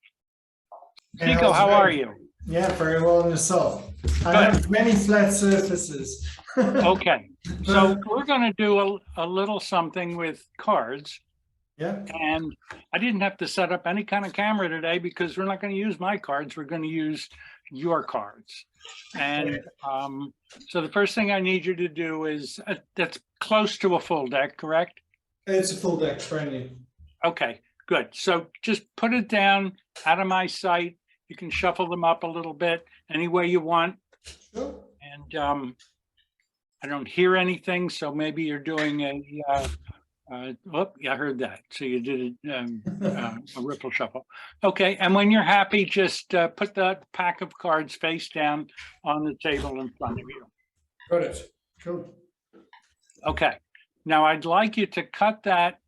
Chico, how are you? Yeah, very well on yourself. I have many flat surfaces. Okay, so we're going to do a little something with cards. Yeah. And I didn't have to set up any kind of camera today because we're not going to use my cards. We're going to use your cards. And so the first thing I need you to do is that's close to a full deck, correct? It's a full deck, friendly. Okay, good. So just put it down out of my sight. You can shuffle them up a little bit any way you want. Sure. And I don't hear anything, so maybe you're doing Yeah, I heard that. So you did a ripple shuffle. Okay, and when you're happy, just put that pack of cards face down on the table in front of you. Got it. Cool. Okay, now I'd like you to cut that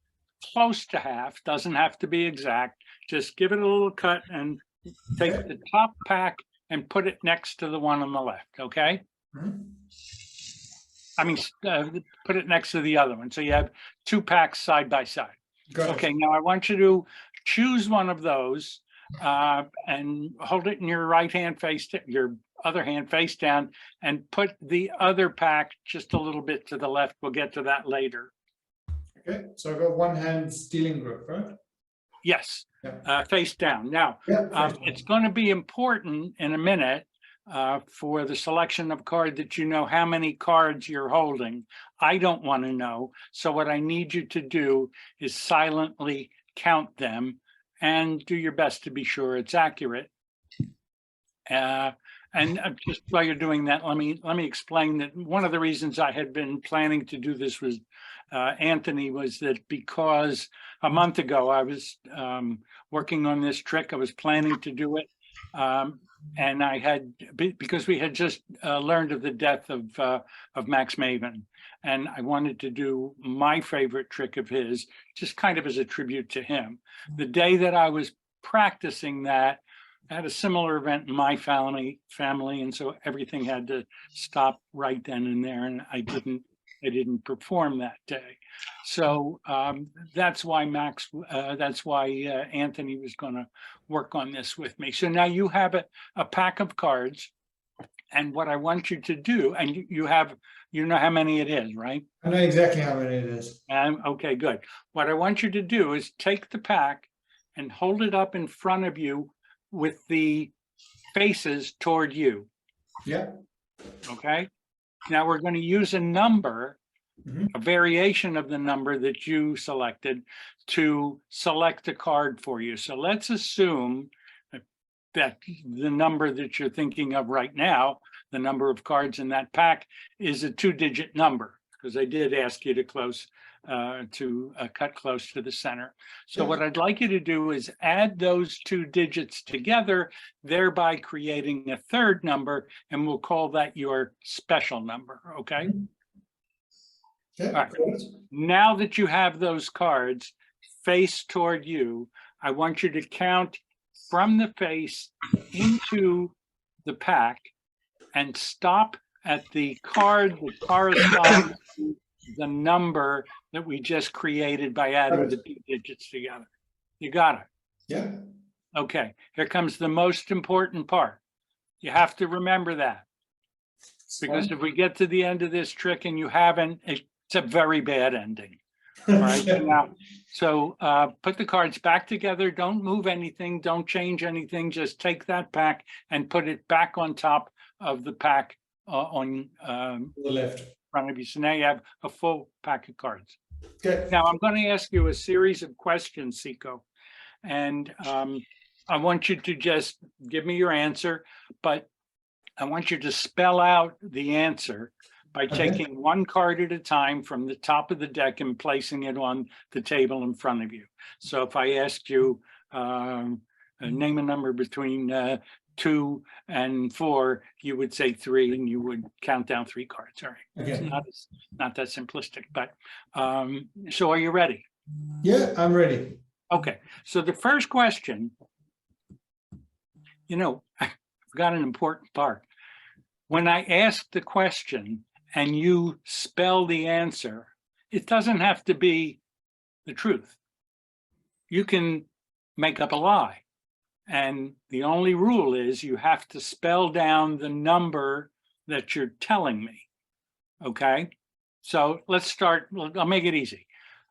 close to half. Doesn't have to be exact. Just give it a little cut and take the top pack and put it next to the one on the left. Okay. I mean, put it next to the other one. So you have two packs side by side. Okay, now I want you to choose one of those and hold it in your right hand face, your other hand face down, and put the other pack just a little bit to the left. We'll get to that later. Okay, so I've got one hand stealing grip, right? Yes, face down. Now, it's going to be important in a minute for the selection of card that you know how many cards you're holding. I don't want to know. So what I need you to do is silently count them and do your best to be sure it's accurate. And just while you're doing that, let me explain that one of the reasons I had been planning to do this was Anthony, was that because a month ago I was working on this trick. I was planning to do it. And I had, because we had just learned of the death of Max Maven, and I wanted to do my favorite trick of his, just kind of as a tribute to him. The day that I was practicing that, I had a similar event in my family, and so everything had to stop right then and there, and I didn't perform that day. So that's why Anthony was going to work on this with me. So now you have a pack of cards, and what I want you to do, and you know how many it is, right? I know exactly how many it is. Okay, good. What I want you to do is take the pack and hold it up in front of you with the faces toward you. Yeah. Okay. Now we're going to use a number, a variation of the number that you selected, to select a card for you. So let's assume that the number that you're thinking of right now, the number of cards in that pack, is a 2-digit number, because I did ask you to cut close to the center. So what I'd like you to do is add those 2 digits together, thereby creating a third number, and we'll call that your special number, okay? All right. Now that you have those cards face toward you, I want you to count from the face into the pack and stop at the card that corresponds to the number that we just created by adding the 2 digits together. You got it? Yeah. Okay, here comes the most important part. You have to remember that, because if we get to the end of this trick and you haven't, it's a very bad ending. All right. Now, so put the cards back together. Don't move anything. Don't change anything. Just take that pack and put it back on top of the pack on the left front of you. So now you have a full pack of cards. Okay. Now I'm going to ask you a series of questions, Seiko, and I want you to just give me your answer, but I want you to spell out the answer by taking one card at a time from the top of the deck and placing it on the table in front of you. So if I asked you, name a number between 2 and 4, you would say 3, and you would count down 3 cards. All right. Okay. It's not that simplistic, but so are you ready? Yeah, I'm ready. Okay. So the first question, I forgot an important part. When I ask the question and you spell the answer, it doesn't have to be the truth. You can make up a lie. And the only rule is you have to spell down the number that you're telling me. Okay? So let's start. I'll make it easy.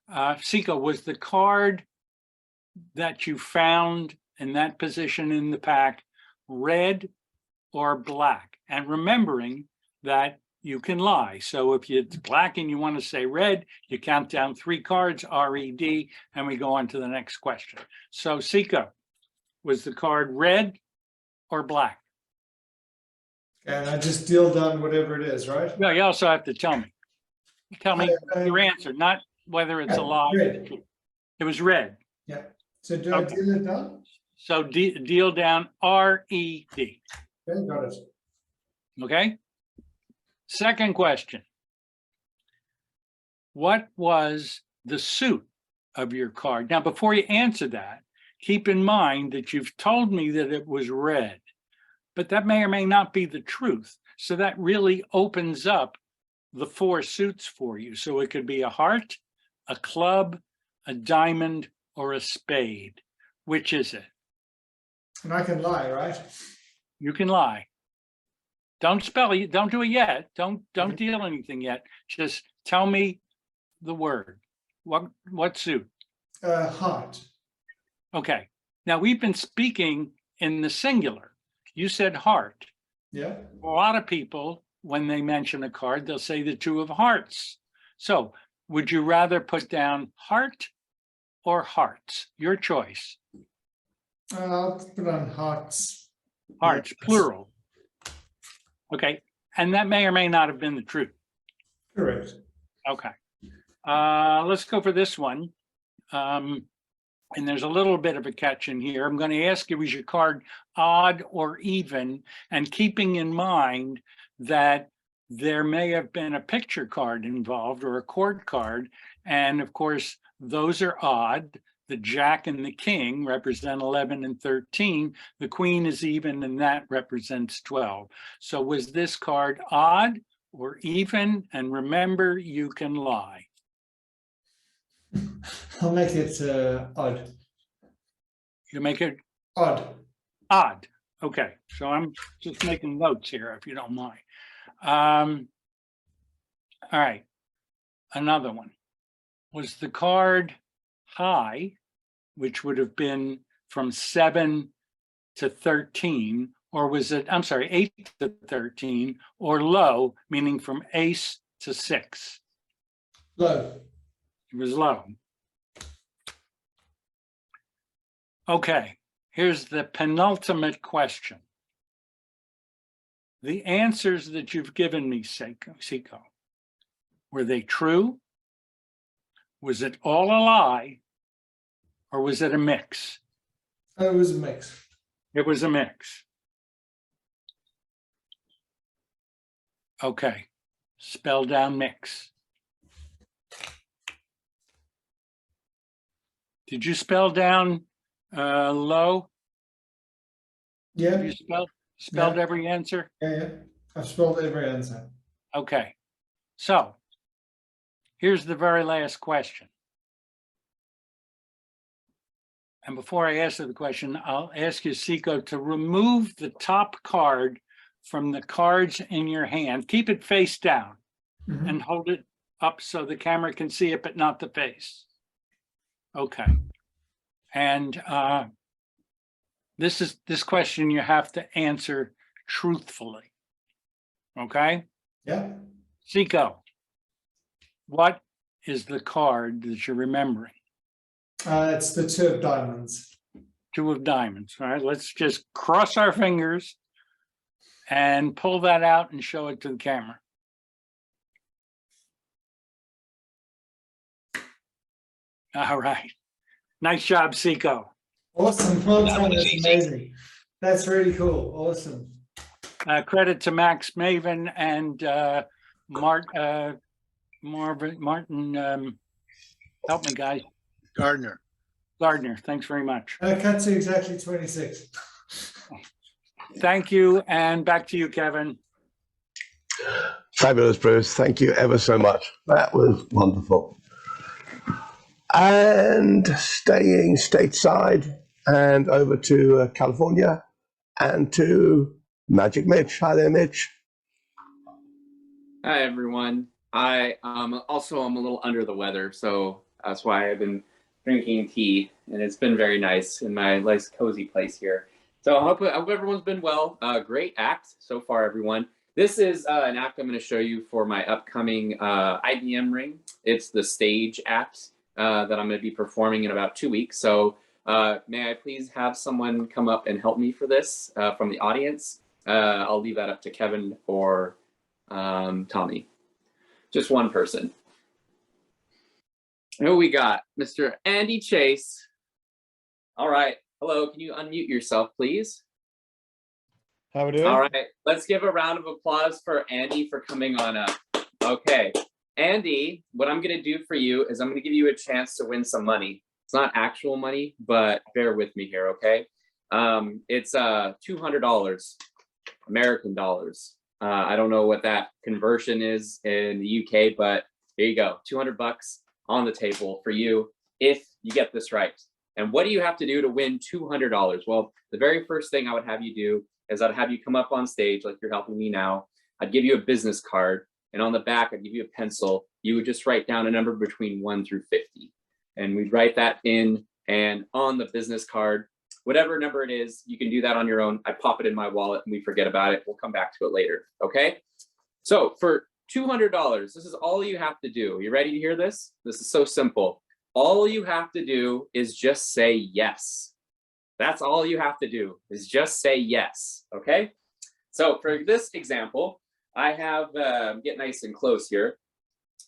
Seiko, was the card that you found in that position in the pack red or black? And remembering that you can lie. So if it's black and you want to say red, you count down 3 cards, R-E-D, and we go on to the next question. So Seiko, was the card red or black? And I just deal down whatever it is, right? No, you also have to tell me. Tell me your answer, not whether it's a Yeah, lie. red. It was red. Yeah. So do I Okay. deal it down? So deal down R-E-D. Okay, got it. Okay. Second question. What was the suit of your card? Now, before you answer that, keep in mind that you've told me that it was red, but that may or may not be the truth. So that really opens up the 4 suits for you. So it could be a heart, a club, a diamond, or a spade. Which is it? And I can lie, right? You can lie. Don't spell it. Don't do it yet. Don't deal anything yet. Just tell me the word. What suit? Heart. Okay. Now we've been speaking in the singular. You said heart. Yeah. A lot of people, when they mention a card, they'll say the 2 of hearts. So would you rather put down heart or hearts? Your choice. I'll put on hearts. Hearts, plural. Okay. And that may or may not have been the truth. Correct. Okay. Let's go for this one. And there's a little bit of a catch in here. I'm going to ask you, is your card odd or even? And keeping in mind that there may have been a picture card involved or a court card. And of course, those are odd. The Jack and the King represent 11 and 13. The Queen is even, and that represents 12. So was this card odd or even? And remember, you can lie. I'll make it odd. You make it Odd. odd. Okay, so I'm just making notes here, if you don't mind. All right, another one. Was the card high, which would have been from 7 to 13, or was it, I'm sorry, 8 to 13, or low, meaning from ace to 6? Low. It was low. Okay, here's the penultimate question. The answers that you've given me, Seiko, were they true? Was it all a lie? Or was it a mix? It was a mix. It was a mix. Okay, spell down mix. Did you spell down low? Yeah. Have you spelled Yeah. every answer? Yeah. I've spelled every answer. Okay, so here's the very last question. And before I answer the question, I'll ask you, Seiko, to remove the top card from the cards in your hand. Keep it face down and hold it up so the camera can see it, but not the face. Okay. And this question you have to answer truthfully. Okay? Yeah. Seiko, what is the card that you're remembering? It's the 2 of diamonds. 2 of diamonds. All right, let's just cross our fingers and pull that out and show it to the camera. All right. Nice job, Seiko. Awesome. Well done. That's amazing. That's really cool. Awesome. Credit to Max Maven and Martin. Help me, guys. Gardner. Thanks very much. I cut to exactly 26. Thank you. And back to you, Kevin. Fabulous, Bruce. Thank you ever so much. That was wonderful. And staying stateside and over to California and to Magic Mitch. Hi there, Mitch. Hi, everyone. I'm a little under the weather, so that's why I've been drinking tea, and it's been very nice in my nice cozy place here. So I hope everyone's been well. Great act so far, everyone. This is an act I'm going to show you for my upcoming IBM ring. It's the stage act that I'm going to be performing in about 2 weeks. So may I please have someone come up and help me for this from the audience? I'll leave that up to Kevin or Tommy. Just one person. Who we got? Mr. Andy Chase. All right. Hello. Can you unmute yourself, please? How are we doing? All right. Let's give a round of applause for Andy for coming on up. Okay. Andy, what I'm going to do for you is I'm going to give you a chance to win some money. It's not actual money, but bear with me here, okay? It's $200 American dollars. I don't know what that conversion is in the UK, but here you go. 200 bucks on the table for you if you get this right. And what do you have to do to win $200? Well, the very first thing I would have you do is I'd have you come up on stage like you're helping me now. I'd give you a business card, and on the back, I'd give you a pencil. You would just write down a number between 1 through 50. And we'd write that in, and on the business card, whatever number it is, you can do that on your own. I pop it in my wallet and we forget about it. We'll come back to it later, okay? So for $200, this is all you have to do. You ready to hear this? This is so simple. All you have to do is just say yes. That's all you have to do is just say yes, okay? So for this example, I have, get nice and close here.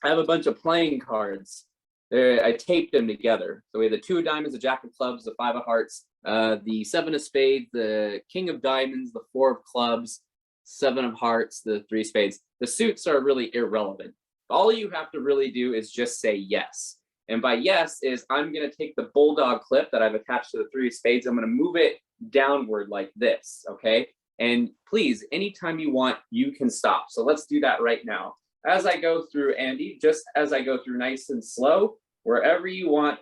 I have a bunch of playing cards. I taped them together. So we have the 2 of diamonds, the jack of clubs, the 5 of hearts, the 7 of spades, the king of diamonds, the 4 of clubs, 7 of hearts, the 3 spades. The suits are really irrelevant. All you have to really do is just say yes. And by yes is I'm going to take the bulldog clip that I've attached to the 3 of spades. I'm going to move it downward like this, okay? And please, anytime you want, you can stop. So let's do that right now. As I go through, Andy, just as I go through nice and slow, wherever you want,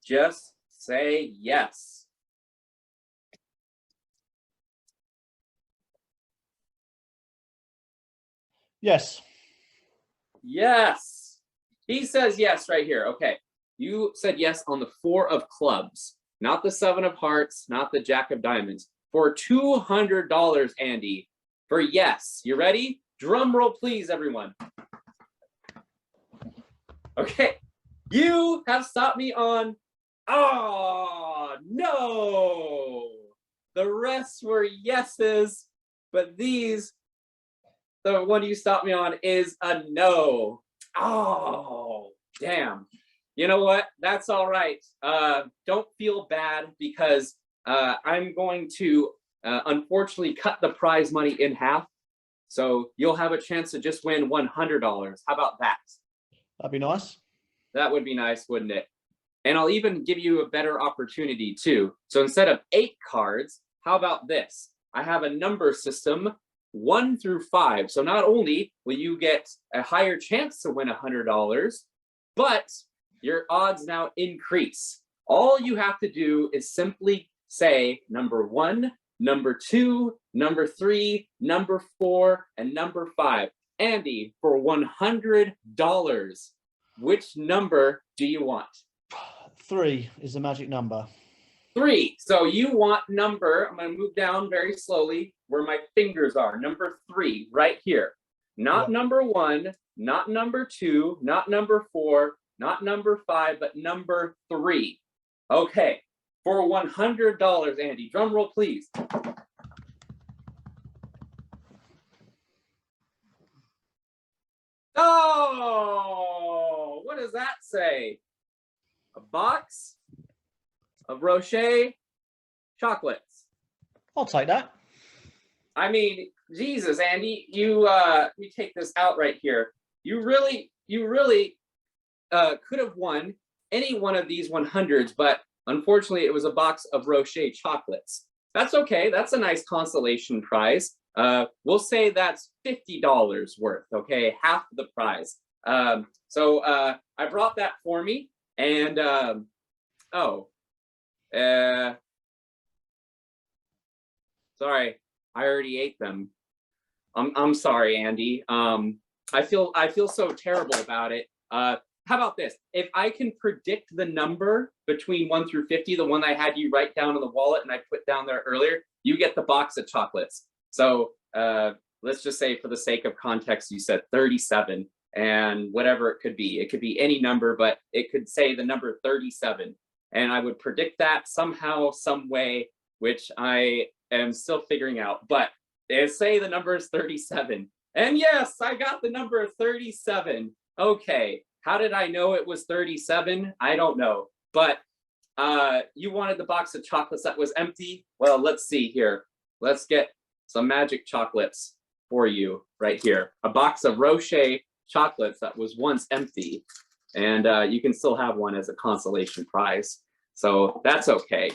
just say yes. Yes. Yes. He says yes right here. Okay. You said yes on the 4 of clubs, not the 7 of hearts, not the jack of diamonds. For $200, Andy, for yes. You ready? Drum roll, please, everyone. Okay. You have stopped me on, oh, no. The rest were yeses, but these, the one you stopped me on is a no. Oh, damn. You know what? That's all right. Don't feel bad because I'm going to unfortunately cut the prize money in half. So you'll have a chance to just win $100. How about that? That'd be nice. That would be nice, wouldn't it? And I'll even give you a better opportunity too. So instead of 8 cards, how about this? I have a number system 1 through 5. So not only will you get a higher chance to win $100, but your odds now increase. All you have to do is simply say number 1, number 2, number 3, number 4, and number 5. Andy, for $100, which number do you want? 3 is the magic number. 3. So you want number, I'm going to move down very slowly where my fingers are. Number 3, right here. Not number 1, not number 2, not number 4, not number 5, but number 3. Okay. For $100, Andy, drum roll, please. Oh, what does that say? A box of Rocher chocolates. I'll take that. I mean, Jesus, Andy, you let me take this out right here. You really could have won any one of these 100s, but unfortunately it was a box of Rocher chocolates. That's okay. That's a nice consolation prize. We'll say that's $50 worth, okay? Half the prize. So I brought that for me, and sorry, I already ate them. I'm sorry, Andy. I feel so terrible about it. How about this? If I can predict the number between 1 through 50, the one I had you write down in the wallet and I put down there earlier, you get the box of chocolates. So let's just say for the sake of context, you said 37 and whatever it could be. It could be any number, but it could say the number 37. And I would predict that somehow, some way, which I am still figuring out. But say the number is 37. And yes, I got the number 37. Okay. How did I know it was 37? I don't know. But you wanted the box of chocolates that was empty. Well, let's see here. Let's get some magic chocolates for you right here. A box of Rocher chocolates that was once empty. And you can still have one as a consolation prize. So that's okay.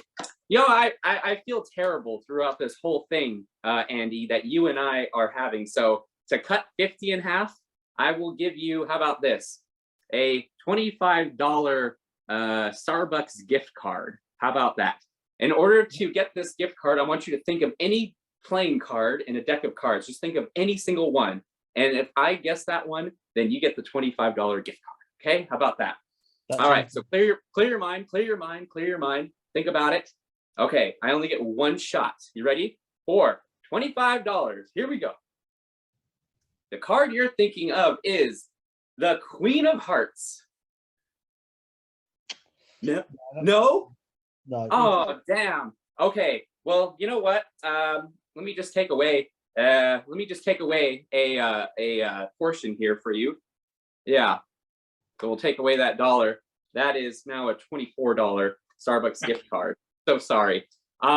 You know, I feel terrible throughout this whole thing, Andy, that you and I are having. So to cut 50 in half, I will give you, how about this? A $25 Starbucks gift card. How about that? In order to get this gift card, I want you to think of any playing card in a deck of cards. Just think of any single one. And if I guess that one, then you get the $25 gift card. Okay, how about that? All right, so clear your mind, clear your mind, clear your mind. Think about it. Okay, I only get one shot. You ready? For $25. Here we go. The card you're thinking of is the Queen of Hearts. No? No? No. Oh, damn. Okay. Well, you know what? Let me just take away. Let me just take away a portion here for you. Yeah. So we'll take away that $1. That is now a $24 Starbucks gift card. So sorry. You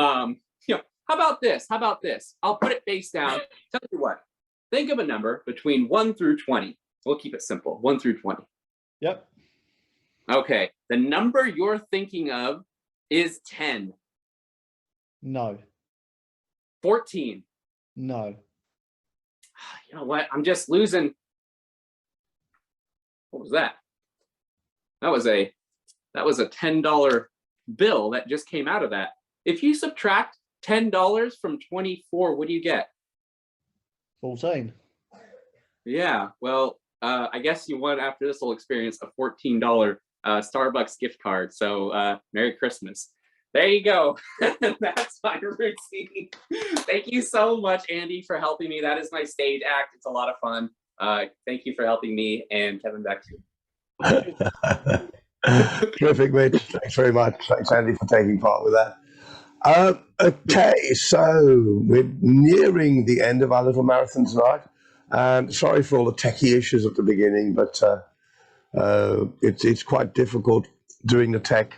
know, how about this? How about this? I'll put it face down. Tell you what. Think of a number between 1 through 20. We'll keep it simple. 1 through 20. Yep. Okay. The number you're thinking of is 10. No. 14. No. You know what? I'm just losing. What was that? That was a $10 bill that just came out of that. If you subtract $10 from 24, what do you get? 14. Yeah, well, I guess you won after this whole experience a $14 Starbucks gift card. So Merry Christmas. There you go. That's my routine. Thank you so much, Andy, for helping me. That is my stage act. It's a lot of fun. Thank you for helping me, and Kevin, back to you. Terrific, Mitch. Thanks very much. Thanks, Andy, for taking part with that. Okay, so we're nearing the end of our little marathon tonight. Sorry for all the techie issues at the beginning, but it's quite difficult doing the tech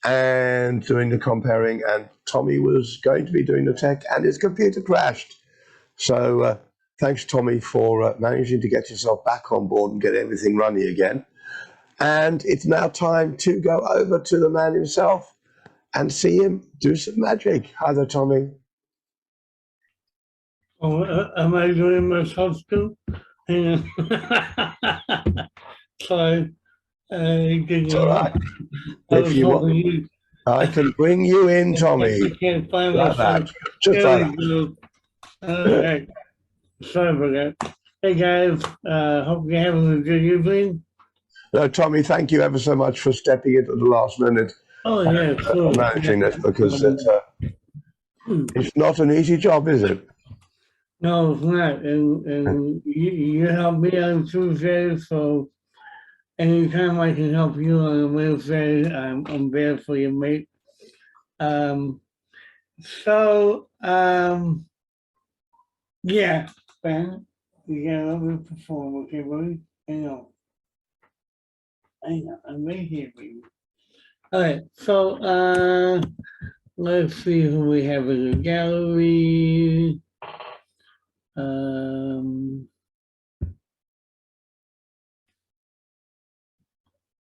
and doing the comparing. And Tommy was going to be doing the tech, and his computer crashed. So thanks, Tommy, for managing to get yourself back on board and get everything running again. And it's now time to go over to the man himself and see him do some magic. Hi there, Tommy. Oh, am I doing myself too? Hang on. Sorry. It's all right. If you want, I can bring you in, Tommy. I can't find like myself. that. Just There like we that. go. Okay. Sorry about that. Hey guys, hope you're having a good evening. No, Tommy, thank you ever so much for stepping in at the last minute. Oh yeah, sure. Managing this, because it's not an easy job, is it? No, it's not. And you helped me on Tuesday, so anytime I can help you on Wednesday, I'm there for you, mate. Yeah, Ben, you gotta let me perform, okay, buddy? Hang on, I'm right here, baby. All right, so let's see who we have in the gallery.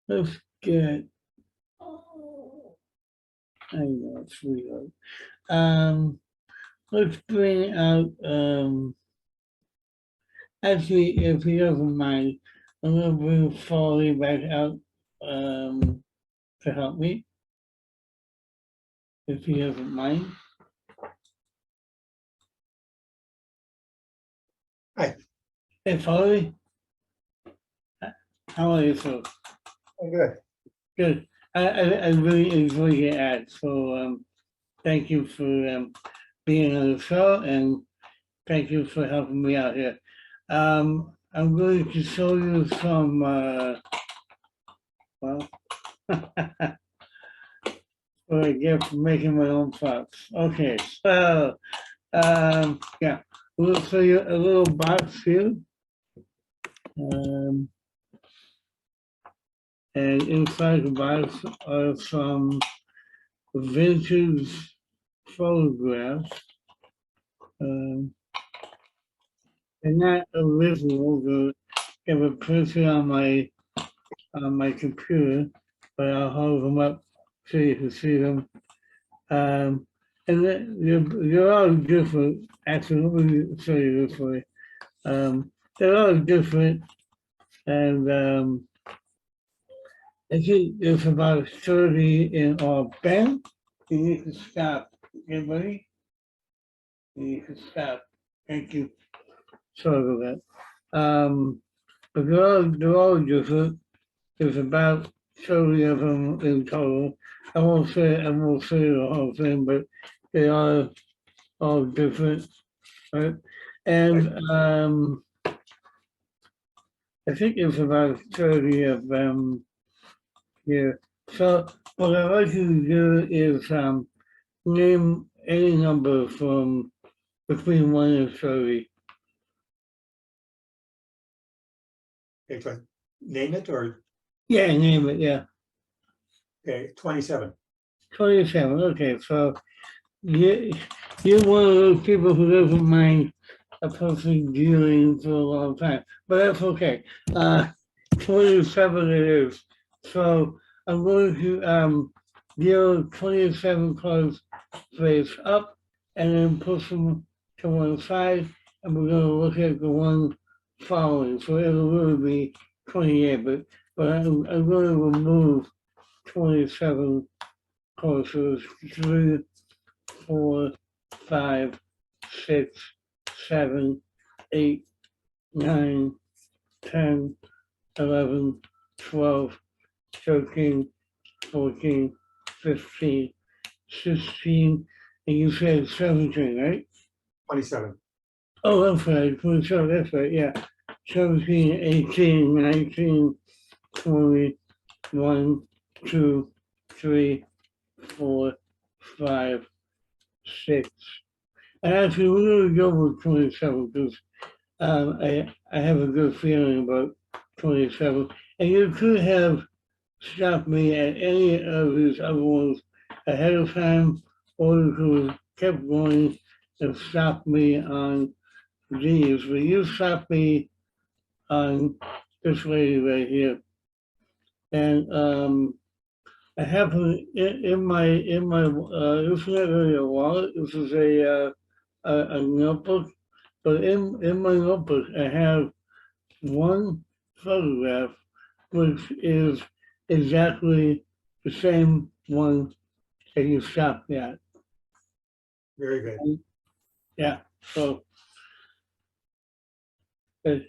Let's get. I know, sweetheart. Let's bring out. Actually, if he doesn't mind, I'm gonna bring Farley back out to help me. If he doesn't mind. Hi. Hey, Farley. How are you, sir? I'm good. Good. I really enjoy your act. So thank you for being on the show, and thank you for helping me out here. I'm going to show you some well what I get for making my own props. Okay, so yeah, we'll show you a little box here. and inside the box are some vintage photographs. They're not original. They have a picture on my computer, but I'll hold them up so you can see them. And they're all different. Actually, let me show you this way. They're all different, and I think there's about 30 in all. Ben, you need to stop. Everybody, you need to stop. Thank you. Sorry about that. But they're all different. There's about 30 of them in total. I won't say the whole thing, but they are all different, right? And I think there's about 30 of them here. So what I'd like you to do is name any number from between 1 and 30. Okay, so name it or, Yeah, name it, yeah. okay, 27. 27, okay, so you're one of those people who doesn't mind a person dealing for a long time, but that's okay. 27 it is. So I'm going to deal 27 cards face up and then push them to one side, and we're going to look at the one following. So it'll really be 28, but I'm going to remove 27 cards. So it's 3, 4, 5, 6, 7, 8, 9, 10, 11, 12, 13, 14, 15, 16, and you said 17, right? 27. Oh, I'm sorry, 27, that's right, yeah. 17, 18, 19, 20, 1, 2, 3, 4, 5, 6. And actually, we're going to go with 27 because I have a good feeling about 27. And you could have stopped me at any of these other ones ahead of time, or you could have kept going and stopped me on these. But you stopped me on this lady right here. And I happen in my this is not really a wallet. This is a notebook, but in my notebook I have one photograph which is exactly the same one that you stopped at. Very good. Yeah. So.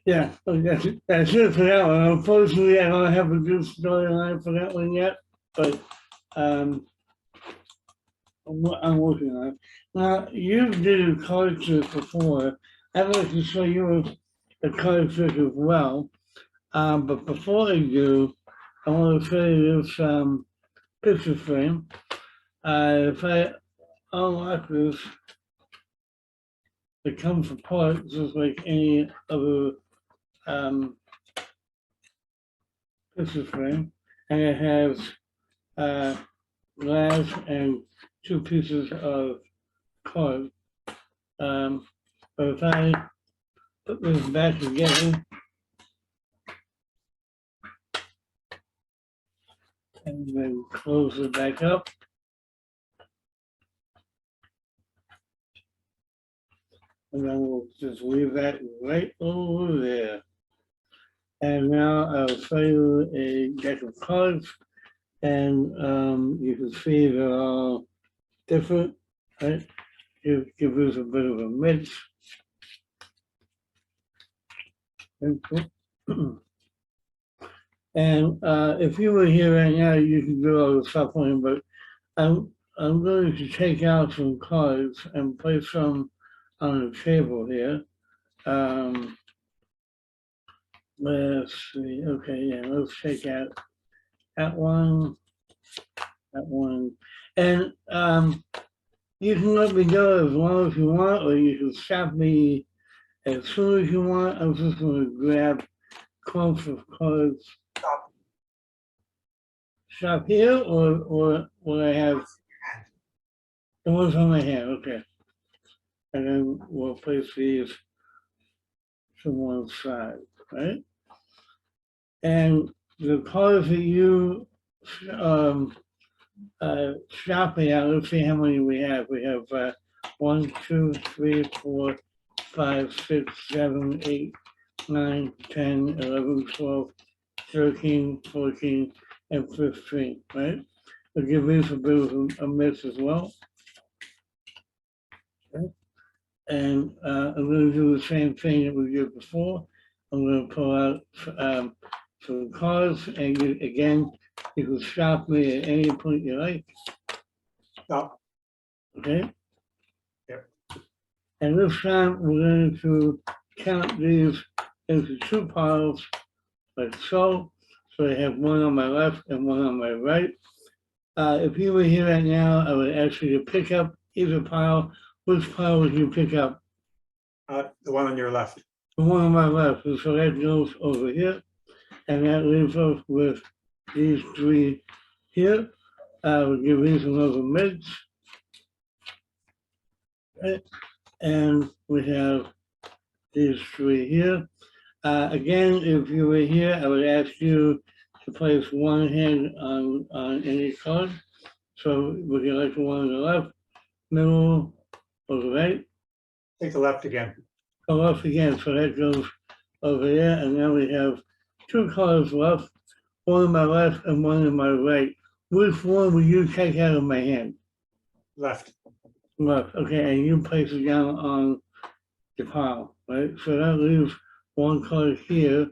Yeah, that's it for that one. Unfortunately, I don't have a good storyline for that one yet, but I'm working on it. Now, you did a card trick before. I'd like to show you a card trick as well. But before I do, I want to show you this picture frame. If I unlock this, it comes apart just like any other picture frame, and it has glass and 2 pieces of card. But if I put this back together and then close it back up, and then we'll just leave that right over there. And now I'll show you a deck of cards, and you can see they're all different, right? Give this a bit of a mix. And if you were here right now, you could do all the shuffling, but I'm going to take out some cards and place them on the table here. Let's see. Okay, yeah, let's take out that one, and you can let me go as long as you want, or you can stop me as soon as you want. I'm just going to grab clumps of cards. stop here or will I have the ones on my hand? Okay. And then we'll place these to one side, right? And the colors that you stop me out, let's see how many we have. We have 1, 2, 3, 4, 5, 6, 7, 8, 9, 10, 11, 12, 13, 14, and 15, right? I'll give these a bit of a mix as well. Okay. And I'm going to do the same thing that we did before. I'm going to pull out some cards, and again, you can stop me at any point you like. Stop. Okay? Yep. And this time, we're going to count these into two piles, like so. So I have one on my left and one on my right. If you were here right now, I would ask you to pick up either pile. Which pile would you pick up? The one on your left. The one on my left. And so that goes over here. And that leaves us with these three here. We'll give these another mix. Okay. And we have these three here. Again, if you were here, I would ask you to place one hand on any card. So would you like the one on the left, middle, or the right? Take the left again. Go left again, so that goes over there, and now we have two cards left, one on my left and one on my right. Which one will you take out of my hand? Left. Left, okay, and you place it down on the pile, right? So that leaves one card here,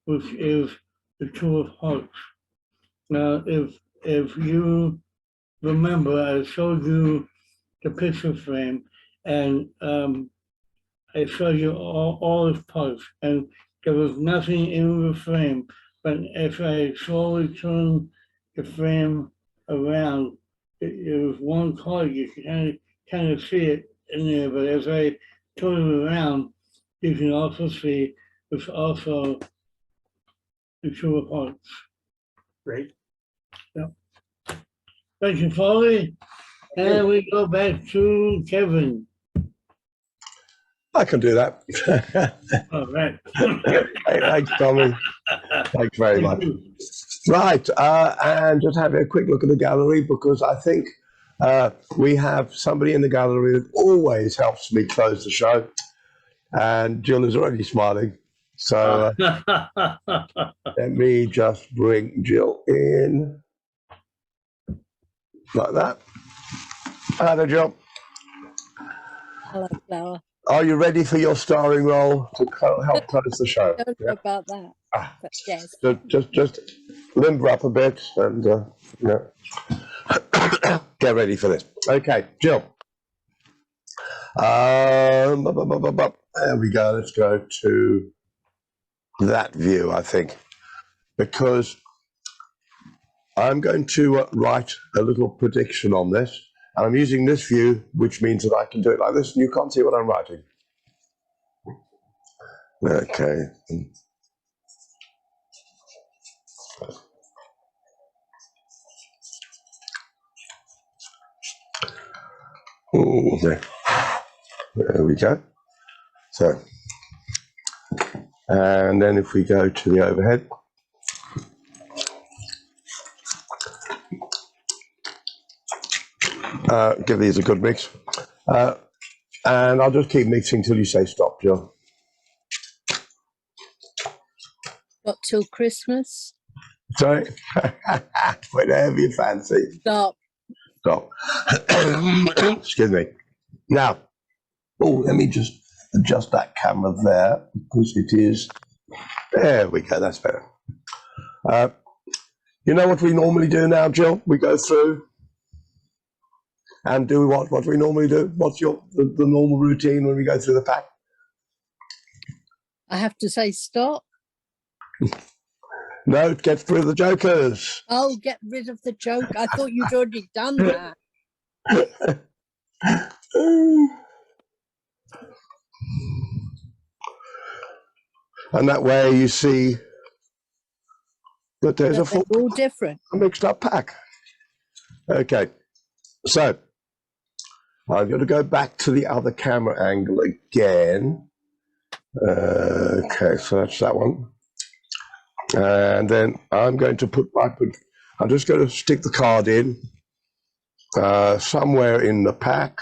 which is the Two of Hearts. Now, if you remember, I showed you the picture frame, and I showed you all its parts, and there was nothing in the frame. But as I slowly turned the frame around, it was one card. You can kind of see it in there, but as I turn it around, you can also see it's also the Two of Hearts. Great. Yep. Thank you, Farley. And we go back to Kevin. I can do that. All right. Thanks, Tommy. Thanks very much. Right, and just having a quick look at the gallery, because I think we have somebody in the gallery that always helps me close the show, and Jill is already smiling. So let me just bring Jill in like that. Hello, Jill. Hello, Flower. Are you ready for your starring role to help close the show? I don't know about that, but yes. Just limber up a bit and get ready for this. Okay, Jill. There we go. Let's go to that view, I think, because I'm going to write a little prediction on this. And I'm using this view, which means that I can do it like this, and you can't see what I'm writing. Okay. Ooh, there we go. So, and then if we go to the overhead, give these a good mix. And I'll just keep mixing till you say stop, Jill. Not till Christmas. Sorry? Whatever you fancy. Stop. Stop. Excuse me. Now, let me just adjust that camera there, because it is, there we go, that's better. You know what we normally do now, Jill? We go through and do what we normally do. What's the normal routine when we go through the pack? I have to say stop. No, get through the jokers. Oh, get rid of the joke. I thought you'd already done that. And that way you see but there's But they're all different. a mixed up pack. Okay, so I'm going to go back to the other camera angle again. Okay, so that's that one. And then I'm going to I'm just going to stick the card in somewhere in the pack.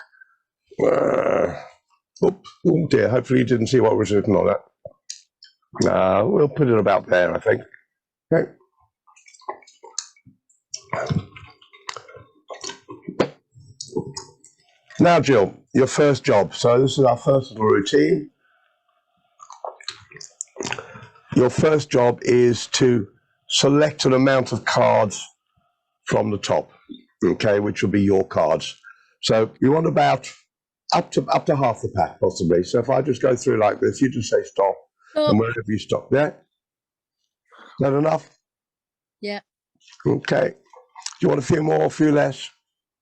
Oops, oh dear, hopefully you didn't see what was written on that. We'll put it about there, I think. Okay. Now, Jill, your first job. So this is our first little routine. Your first job is to select an amount of cards from the top, okay, which will be your cards. So you want about up to half the pack, possibly. So if I just go through like this, you just say stop, and wherever you stop there. Is that enough? Yeah. Okay. Do you want a few more, a few less?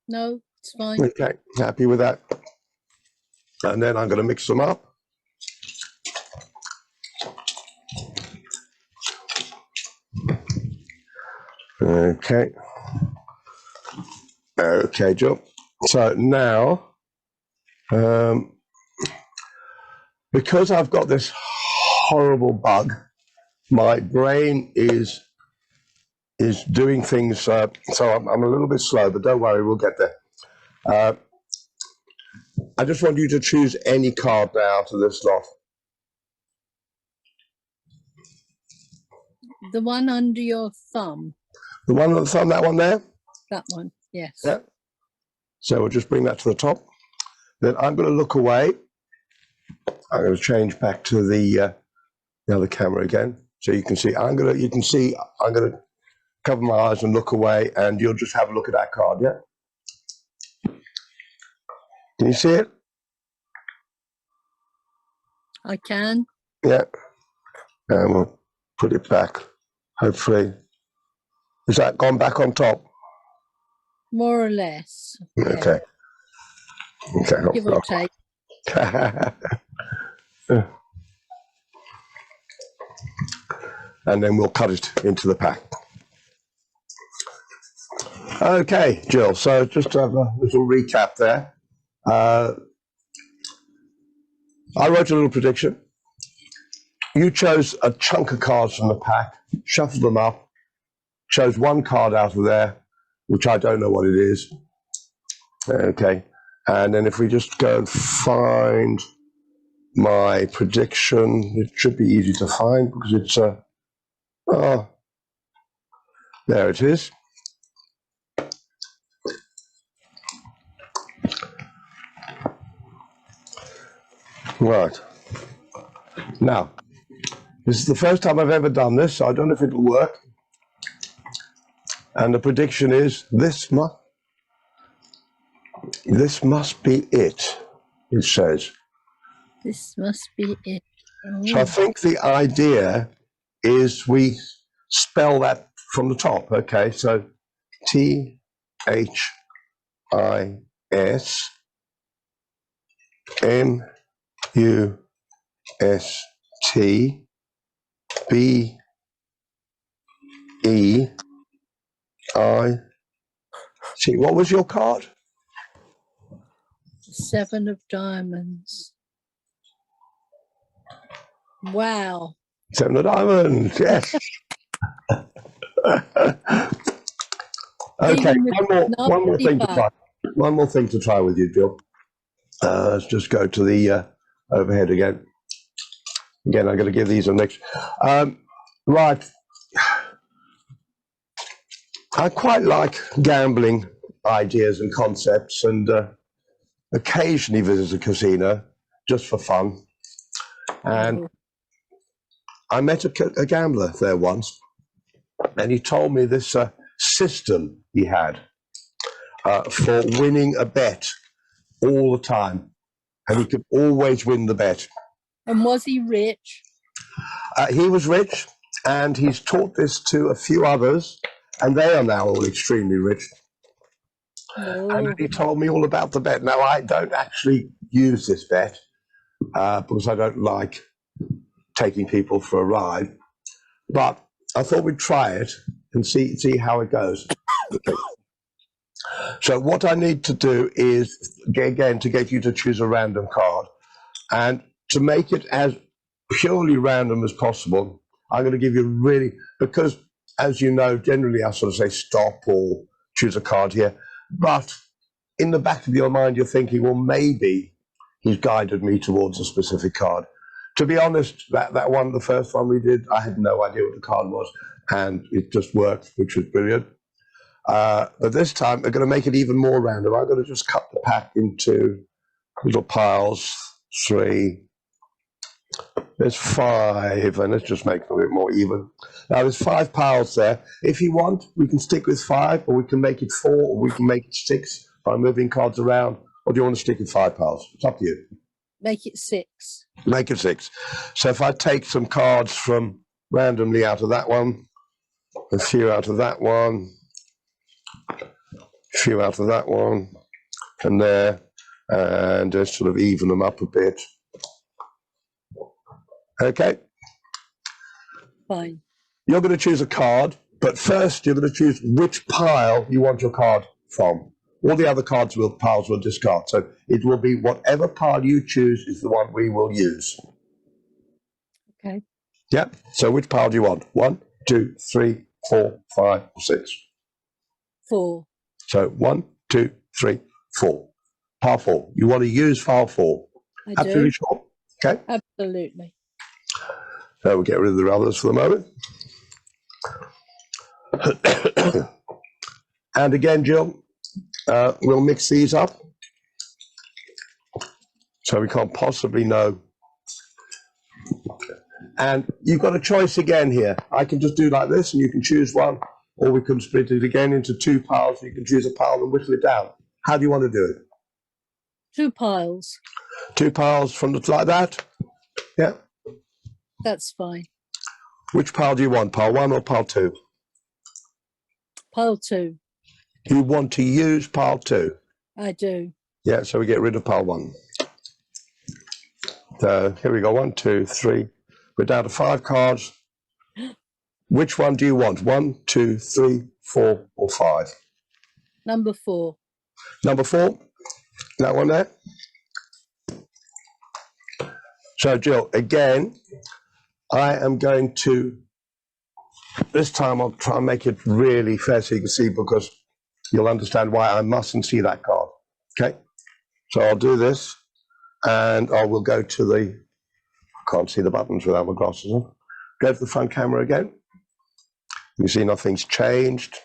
No, it's fine. Okay, happy with that. And then I'm going to mix them up. Okay. Okay, Joe. So now, because I've got this horrible bug, my brain is doing things, so I'm a little bit slow, but don't worry, we'll get there. I just want you to choose any card now out of this lot. The one under your thumb. The one on the thumb, that one there? That one, yes. Yeah. So we'll just bring that to the top. Then I'm going to look away. I'm going to change back to the other camera again, so you can see. I'm going to cover my eyes and look away, and you'll just have a look at that card. Yeah. Can you see it? I can. Yeah. And we'll put it back. Hopefully, is that gone back on top? More or less. Okay. Okay. Give or take. And then we'll cut it into the pack. Okay, Jill, so just to have a little recap there. I wrote a little prediction. You chose a chunk of cards from the pack, shuffled them up, chose one card out of there, which I don't know what it is. Okay, and then if we just go and find my prediction, it should be easy to find because it's oh, there it is. Right. Now, this is the first time I've ever done this, so I don't know if it'll work. And the prediction is this must be it, it says. This must be it. Oh. So I think the idea is we spell that from the top, okay? So THISMUSTBEIC. What was your card? 7 of diamonds. Wow. 7 of diamonds, yes. Okay, one more thing to try. One more thing to try with you, Jill. Let's just go to the overhead again. Again, I'm going to give these a mix. Right. I quite like gambling ideas and concepts, and occasionally visit a casino just for fun. And I met a gambler there once, and he told me this system he had for winning a bet all the time, and he could always win the bet. And was he rich? He was rich, and he's taught this to a few others, and they are now all extremely rich. Oh. And he told me all about the bet. Now, I don't actually use this bet because I don't like taking people for a ride, but I thought we'd try it and see how it goes. So what I need to do is, again, to get you to choose a random card. And to make it as purely random as possible, I'm going to give you really, because as you know, generally I sort of say stop or choose a card here. But in the back of your mind, you're thinking, well, maybe he's guided me towards a specific card. To be honest, that one, the first one we did, I had no idea what the card was, and it just worked, which was brilliant. But this time, we're going to make it even more random. I'm going to just cut the pack into little piles, 3. There's 5, and let's just make it a bit more even. Now, there's 5 piles there. If you want, we can stick with 5, or we can make it 4, or we can make it 6 by moving cards around. Or do you want to stick with 5 piles? It's up to you. Make it 6. Make it 6. So if I take some cards from randomly out of that one, a few out of that one, a few out of that one, and there, and just sort of even them up a bit. Okay. Fine. You're going to choose a card, but first you're going to choose which pile you want your card from. All the other piles will discard. So it will be whatever pile you choose is the one we will use. Okay. Yeah. So which pile do you want? 1, 2, 3, 4, 5, 6. 4. So 1, 2, 3, 4. Pile 4. You want to use file 4. I Absolutely do. sure. Okay. Absolutely. So we'll get rid of the others for the moment. And again, Jill, we'll mix these up. So we can't possibly know. And you've got a choice again here. I can just do like this and you can choose one, or we can split it again into 2 piles. You can choose a pile and whittle it down. How do you want to do it? 2 piles. 2 piles from the, like that? Yeah. That's fine. Which pile do you want? Pile 1 or pile 2? Pile 2. You want to use pile 2? I do. Yeah, so we get rid of pile 1. So here we go, 1, 2, 3. We're down to 5 cards. Which one do you want? 1, 2, 3, 4, or 5? Number 4. Number 4, that one there. So Jill, again, I am going to, this time I'll try and make it really fair so you can see, because you'll understand why I mustn't see that card. Okay, so I'll do this and I will go to the, I can't see the buttons without my glasses on. Go to the front camera again. You see nothing's changed.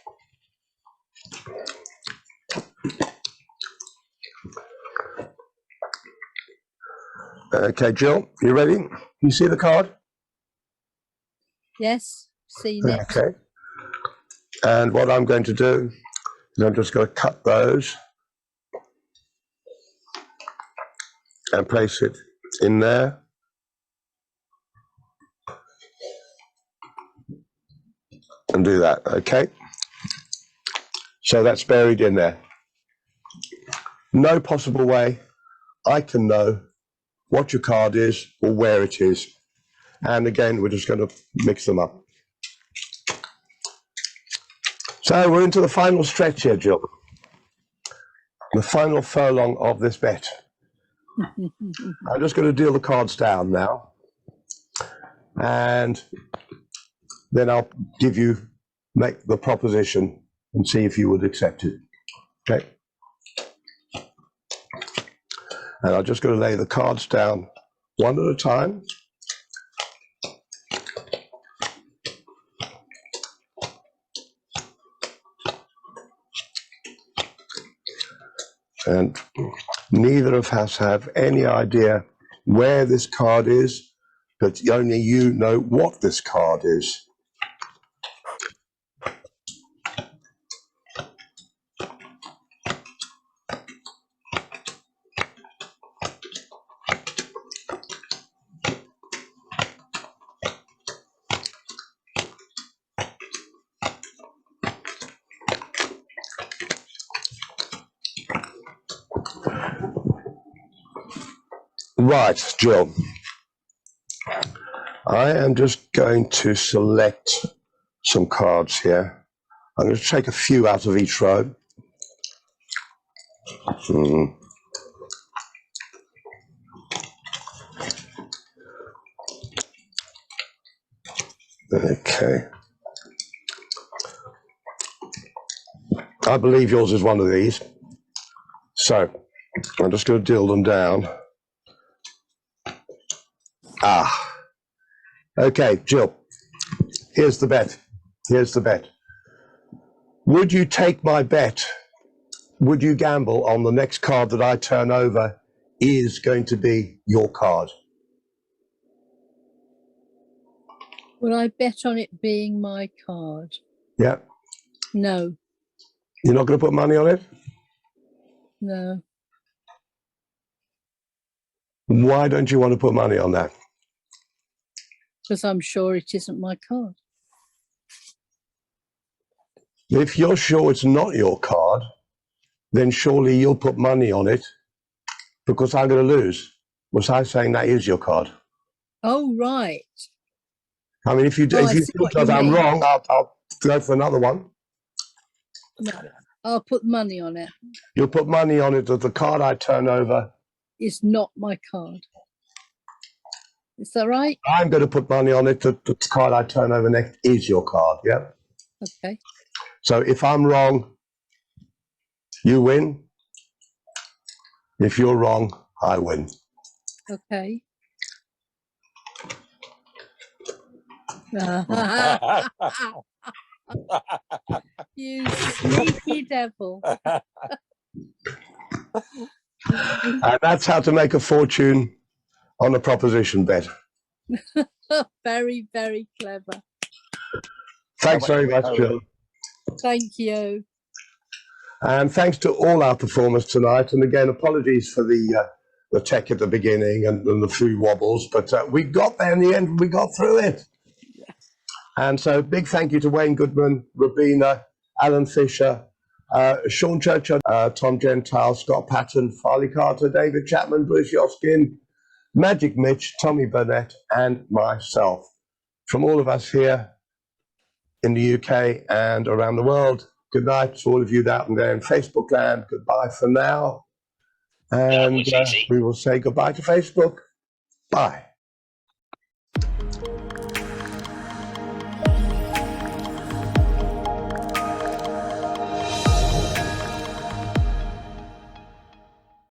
Okay, Jill, you ready? You see the card? Yes. Seen it. Okay. And what I'm going to do is I'm just going to cut those and place it in there. And do that, okay? So that's buried in there. No possible way I can know what your card is or where it is. And again, we're just going to mix them up. So we're into the final stretch here, Jill. The final furlong of this bet. I'm just going to deal the cards down now. And then I'll make the proposition and see if you would accept it. Okay. And I'm just going to lay the cards down one at a time. And neither of us have any idea where this card is, but only you know what this card is. Right, Jill. I am just going to select some cards here. I'm going to take a few out of each row. Okay. I believe yours is one of these. So I'm just going to deal them down. Ah. Okay, Jill. Here's the bet. Here's the bet. Would you take my bet? Would you gamble on the next card that I turn over is going to be your card? Will I bet on it being my card? Yeah. No, You're not going to put money on it? no. Why don't you want to put money on that? Because I'm sure it isn't my card. If you're sure it's not your card, then surely you'll put money on it because I'm going to lose. Was I saying that is your card? Oh, right. I mean, if you Oh, I see feel what you that I'm mean. wrong, I'll go for another one. No, I'll put money on it. You'll put money on it that the card I turn over. It's not my card. Is that right? I'm going to put money on it that the card I turn over next is your card. Yeah. Okay. So if I'm wrong, you win. If you're wrong, I win. Okay. You sneaky devil. And that's how to make a fortune on a proposition bet. Very, very clever. Thanks very much, Jill. Thank you. And thanks to all our performers tonight. And again, apologies for the tech at the beginning and the few wobbles, but we got there in the end. We got through it. And so big thank you to Wayne Goodman, Robina, Alan Fisher, Shaun Churchyard, Tom Gentile, Scott Paton, Farley Carter, David Chapman, Bruce Yoskin, Magic Mitch, Tommy Burnett, and myself. From all of us here in the UK and around the world, good night to all of you out there in Facebook land. Goodbye for now. And we will say goodbye to Facebook. Bye.